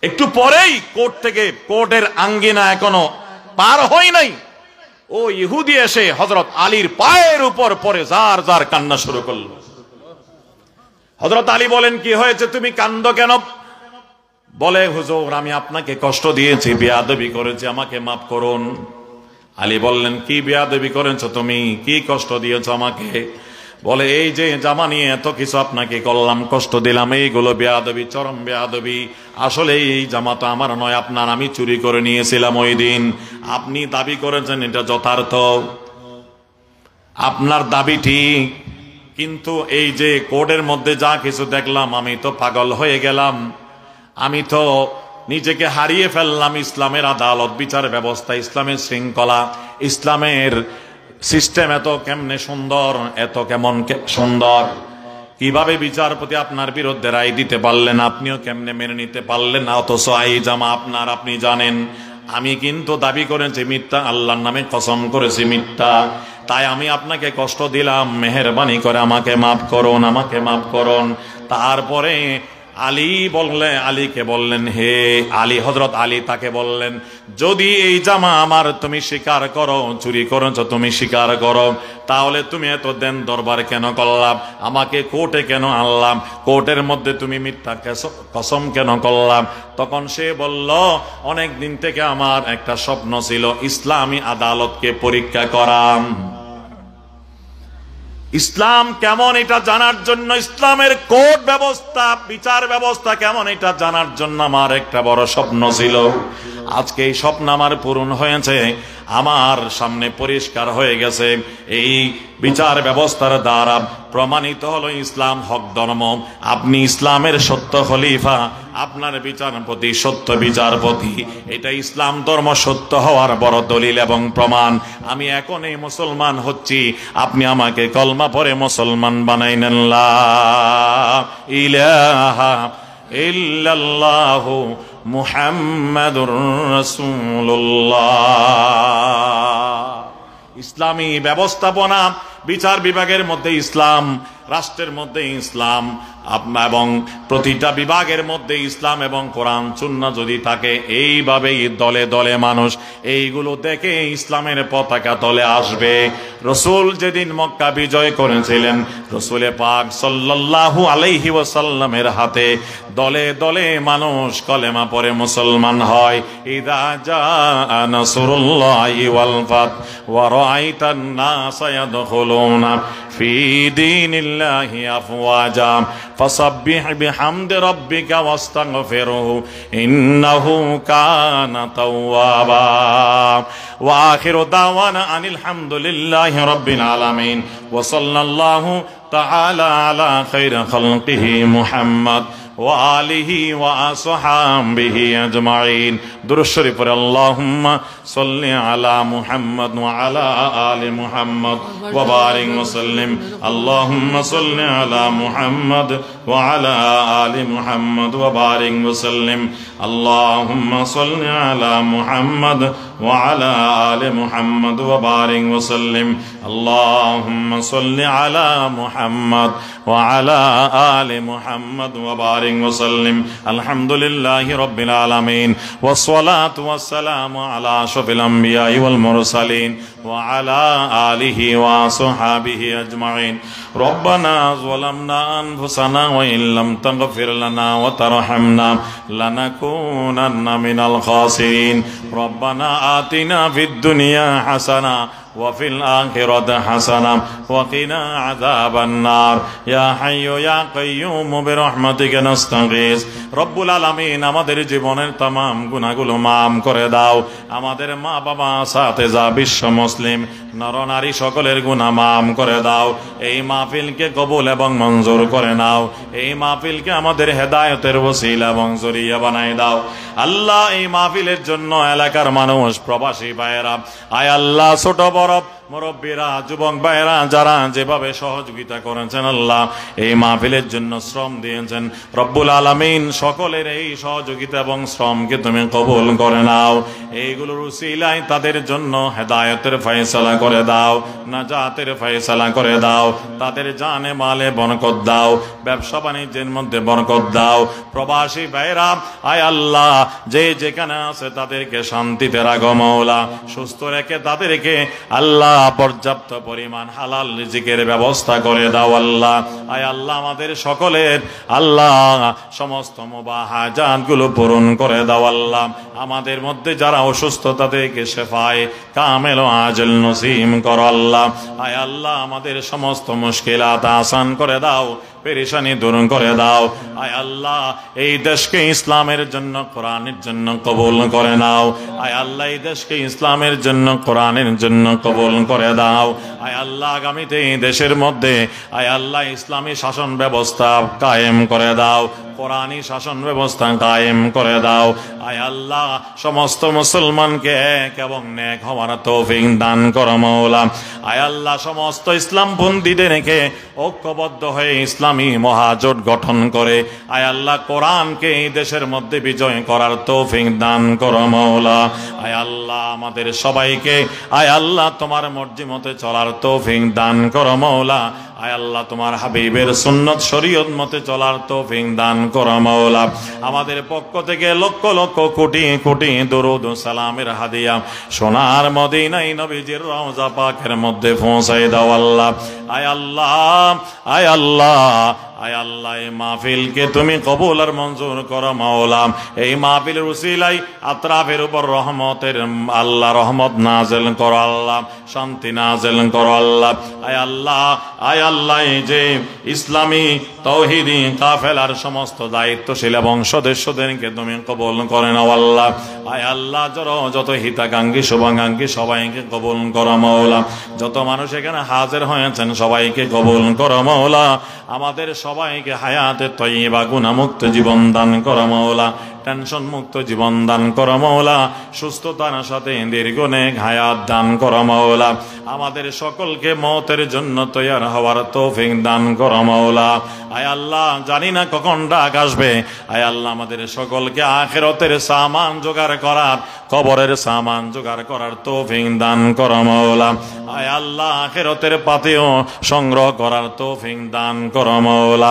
একটু পরেই কোর্টের আঙ্গিনা এখনো পার হয় নাই, ও ইহুদি এসে হযরত আলীর পায়ের উপর পরে যার যার কান্না শুরু করলো। হযরত আলী বলেন, কি হয়েছে, তুমি কান্দো কেন? বলে, হুজুর আমি আপনাকে কষ্ট দিয়েছি, বেয়াদবি করেছি, আমাকে মাফ করুন। আলী বললেন, কি বেয়াদবি করেছো তুমি, কি কষ্ট দিয়েছো আমাকে? বলে, এই যে জামা নিয়ে এত কিছু আপনাকে করলাম, কষ্ট দিলাম, এইগুলো বেয়াদবি, চরম বেয়াদবি। আসলে এই জামা তো আমার নয়, আপনার, আমি চুরি করে নিয়েছিলাম ওই দিন। আপনি দাবি করেছেন এটা যথার্থ, আপনার দাবি ঠিক, কিন্তু এই যে কোর্টের মধ্যে যা কিছু দেখলাম, আমি তো পাগল হয়ে গেলাম, আমি তো নিজেকে হারিয়ে ফেললাম। ইসলামের আদালত, বিচার ব্যবস্থা, ইসলামের শৃঙ্খলা, ইসলামের সিস্টেম এত কেমনে সুন্দর, এত কেমন সুন্দর, কিভাবে বিচারপতি আপনার বিরুদ্ধে রায় দিতে পারলেন, আপনিও কেমনে মেনে নিতে পারলেন? অথচ এই জামা আপনার, আপনি জানেন আমি কিন্তু দাবি করেছি মিথ্যা, আল্লাহর নামে কসম করেছি মিথ্যা, তাই আমি আপনাকে কষ্ট দিলাম, মেহেরবানি করে আমাকে মাফ করুন, আমাকে মাফ করুন। তারপরে আলীকে বললেন, হে আলী, হযরত আলী তাকে বললেন, যদি এই জামা আমার তুমি স্বীকার করো, চুরি করেছো তুমি স্বীকার করো, তাহলে তুমি এত দেন দরবার কেন করলাম, আমাকে কোর্টে কেন আনলাম, কোর্টের মধ্যে তুমি মিথ্যা কসম কেন করলাম? তখন সে বলল, অনেক দিন থেকে আমার একটা স্বপ্ন ছিল, ইসলামী আদালতকে পরীক্ষা করাম, ইসলাম কেমন এটা জানার জন্য, ইসলামের কোর্ট ব্যবস্থা, বিচার ব্যবস্থা কেমন এটা জানার জন্য আমার একটা বড় স্বপ্ন ছিল। আজকে এই স্বপ্ন আমার পূরণ হয়েছে, আমার সামনে পরিষ্কার হয়ে গেছে। এই বিচার ব্যবস্থার দ্বারা প্রমাণিত হলো ইসলাম হক ধর্ম, আপনি ইসলামের সত্য খলিফা, আপনার বিচারপতি সত্য বিচারপতি, এটা ইসলাম ধর্ম সত্য হওয়ার বড় দলিল এবং প্রমাণ। আমি এখন এই মুসলমান হচ্ছি, আপনি আমাকে কলমা পড়ে মুসলমান বানাইলেন, লা ইলাহা ইল্লাল্লাহু মুহাম্মাদুর রাসূলুল্লাহ। ইসলামী ব্যবস্থাপনা, বিচার বিভাগের মধ্যে ইসলাম, রাষ্ট্রের মধ্যে ইসলাম এবং প্রতিটা বিভাগের মধ্যে ইসলাম এবং কোরআন সুন্নাহ যদি থাকে, এইভাবেই দলে দলে মানুষ এইগুলো দেখে ইসলামের পতাকা তলে আসবে। রসুল যেদিন মক্কা বিজয় করেছিলেন, রসুলে পাক সাল্লাল্লাহু আলাইহি ওয়াসাল্লামের হাতে দলে দলে মানুষ কলেমা পড়ে মুসলমান হয়। ইযা জাআ নাসরুল্লাহি ওয়াল ফাত ওয়া রাআইতান নাসা ইয়াদখুলুনা ফি দীনিল্লাহি আফওয়াজা ফাসাব্বিহ বিহামদি রাব্বিকা ওয়াস্তাগফিরহু ইন্নাহু কানা তাওয়াবা। ওয়া আখিরু দাওয়ানা আনিল হামদুলিল্লাহি রাব্বিল আলামিন ওয়া সাল্লাল্লাহু তাআলা আলা খাইরি খালকিহি মুহাম্মদ ওয়া আলিহি ওয়া আসহাবিহি আজমাইন। দুরূদ শরীফ পড়ে আল্লাহুম্মা সাল্লি আলা মুহাম্মদ ওয়া আলা আলি মুহাম্মদ ওয়া বারিক ওয়া সাল্লিম। আল্লাহুম্মা সাল্লি আলা মুহাম্মদ ওয়া আলা আলি মুহাম্মদ ওয়া বারিক ওয়া সাল্লিম। আল্লাহুম্মা সাল্লি আলা মুহাম্মদ ওয়া আলা আলি মুহাম্মদ ওয়া বারিক ওয়া সাল্লিম। আল্লাহুম্মা সাল্লি আলা মুহাম্মদ ওয়া আলা আলি মুহাম্মদ ওয়া বারিক وسلم. الحمد لله رب العالمين والصلاة والسلام على أشرف الأنبياء والمرسلين وعلى آله وصحبه أجمعين. ربنا ظلمنا أنفسنا وإن لم تغفر لنا وترحمنا لنكونن من الخاسرين. ربنا آتنا في الدنيا حسنة وفي الآخرة حسنة وقنا عذاب النار. يا حي يا قيوم برحمتك نستغيث. রব্বুল আলামিন আমাদের জীবনের तमाम গুনাহগুলো মাফ করে দাও। আমাদের মা বাবা সাথে যা বিশ্ব মুসলিম নর নারী সকলের গুনাহ মাফ করে দাও। এই মাহফিলকে কবুল এবং মঞ্জুর করে নাও। এই মাহফিলকে আমাদের হেদায়েতের ওসিলা এবং জরিয়া বানাই দাও। আল্লাহ, এই মাহফিলের জন্য এলাকার মানুষ, প্রবাসী ভাইয়েরা, আয় আল্লাহ, ছোট বড় মুরব্বীরা, যুবক ভাইয়েরা যারা যেভাবে সহযোগিতা করেছেন, আল্লাহ এই মাহফিলের জন্য শ্রম দিয়েছেন, রব্বুল আলামিন সকলের এই সহযোগিতা এবং শ্রমকে তুমি কবুল করে নাও। এইগুলোর উসিলায় তাদের জন্য হেদায়েতের ফয়সালা করে দাও, নাজাতের ফয়সালা করে দাও, তাদের জানে মালে বরকত দাও, ব্যবসা বাণিজ্যের মধ্যে বরকত দাও। প্রবাসী ভাইয়েরা, আয় আল্লাহ, যে যেখানে আছে তাদেরকে শান্তিতে রাখো মওলা, সুস্থ রেখে তাদেরকে আল্লাহ পর্যাপ্ত পরিমাণ হালাল রিজিকের ব্যবস্থা করে দাও আল্লাহ। আয় আল্লাহ, আমাদের সকলের আল্লাহ সমস্ত মুবাহাজাত গুলো পূরণ করে দাও আল্লাহ। আমাদের মধ্যে যারা অসুস্থ তাদেরকে শেফায়ে কামেল ও আজল নসিব করো আল্লাহ। আয় আল্লাহ, আমাদের সমস্ত মুশকিলাত আসান করে দাও, পেরেশানি দূর করে দাও। আয় আল্লাহ, এই দেশকে ইসলামের জন্য, কোরআনের জন্য কবুল করে নাও। আয় আল্লাহ, এই দেশকে ইসলামের জন্য, কোরআনের জন্য কবুল করে দাও। আয় আল্লাহ, আগামীতে এই দেশের মধ্যে আয় আল্লাহ ইসলামী শাসন ব্যবস্থা কায়েম করে দাও, কোরআনী শাসন ব্যবস্থা কায়েম করে দাও। আয় আল্লাহ, সমস্ত মুসলমানকে এক এবং নেক হওয়ার তৌফিক দান করো মওলা। আয় আল্লাহ, সমস্ত ইসলামপন্থীদেরকে ঐক্যবদ্ধ হয়ে ইসলামী মহাজোট গঠন করে আয় আল্লাহ কোরআনকে এই দেশের মধ্যে বিজয় করার তৌফিক দান করো মওলা। আয় আল্লাহ, আমাদের সবাইকে আয় আল্লাহ তোমার মর্জি মতে চলার তৌফিক দান করো মওলা। আয় আল্লাহ, তোমার হাবিবের সুন্নত শরীয়ত মতে চলার তৌফিক দান করো মওলা। আমাদের পক্ষ থেকে লক্ষ লক্ষ কোটি কোটি দরুদ ও সালামের হাদিয়া সোনার মদিনায় নবীজির রওজা পাকের মধ্যে পৌঁছাই দাও আল্লাহ। আয় আল্লাহ, আয় আল্লাহ, আয় আল্লাহ, এই মাহফিলকে তুমি কবুল আর মঞ্জুর করো মাওলা। এই মাহফিলের উসিলায় আতরাফের উপর রহমতের আল্লাহ রহমত নাযিল করো আল্লাহ, শান্তি নাযিল করো আল্লাহ। আয় আল্লাহ, আয় আল্লাহ, এই যে ইসলামী তাওহীদি কাফেলার সমস্ত দায়িত্বশীল এবং সদস্যদেরকে তুমি কবুল করে নাও আল্লাহ। আয় আল্লাহ, যত হিতাকাঙ্ক্ষী শুভাকাঙ্ক্ষী সবাইকে কবুল করো মাওলা। যত মানুষ এখানে হাজির হয়েছেন সবাইকে কবুল করো মাওলা। আমাদের সবাইকে হায়াতে তয়্যিবা গুনাহমুক্ত জীবন দান করো মাওলা। টেনশন মুক্ত জীবন দান করো মাওলা, সুস্থতার সাথে দীর্ঘনেক হায়াত দান করো মাওলা, আমাদের সকলকে মওতের জন্য তৈয়ার হওয়ার তৌফিক দান করো মাওলা। আয় আল্লাহ, জানি না কখন ডাক আসবে, আয় আল্লাহ আমাদের সকলকে আখিরাতের সামান জোগাড় করার, কবরের সামান জোগাড় করার তৌফিক দান করো মাওলা। আয় আল্লাহ আখিরাতের পাতেও সংগ্রহ করার তৌফিক দান করো মাওলা,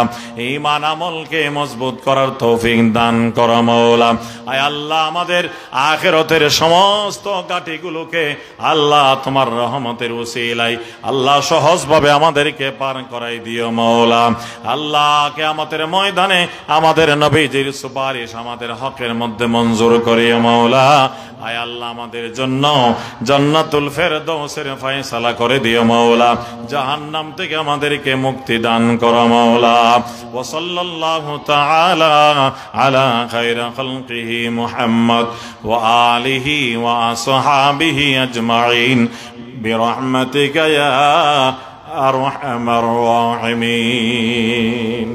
ঈমান আমলকে মজবুত করার তৌফিক দান করো মাওলা। আয় আল্লাহ আমাদের আখিরাতের সমস্ত ঘাটিগুলোকে আল্লাহ তোমার রহমতের উসিলায় আল্লাহ সহজভাবে আমাদেরকে পার করাই দিও মাওলা। আল্লাহ কিয়ামতের ময়দানে আমাদের নবীজির সুপারিশ আমাদের হকের মধ্যে মঞ্জুর করিও মাওলা। আয় আল্লাহ আমাদের জন্য জান্নাতুল ফেরদৌসের ফয়সালা করে দিও মাওলা, জাহান্নাম থেকে আমাদেরকে মুক্তি দান করো মাওলা। ওয়া সাল্লাল্লাহু তাআলা আলা খায়রি খালকিহি মুহাম্মদ ওয়া আলিহি ওয়া আসহাবিহি আজমাইন বিরহমাতিকা ইয়া আরহামার রাহিমিন।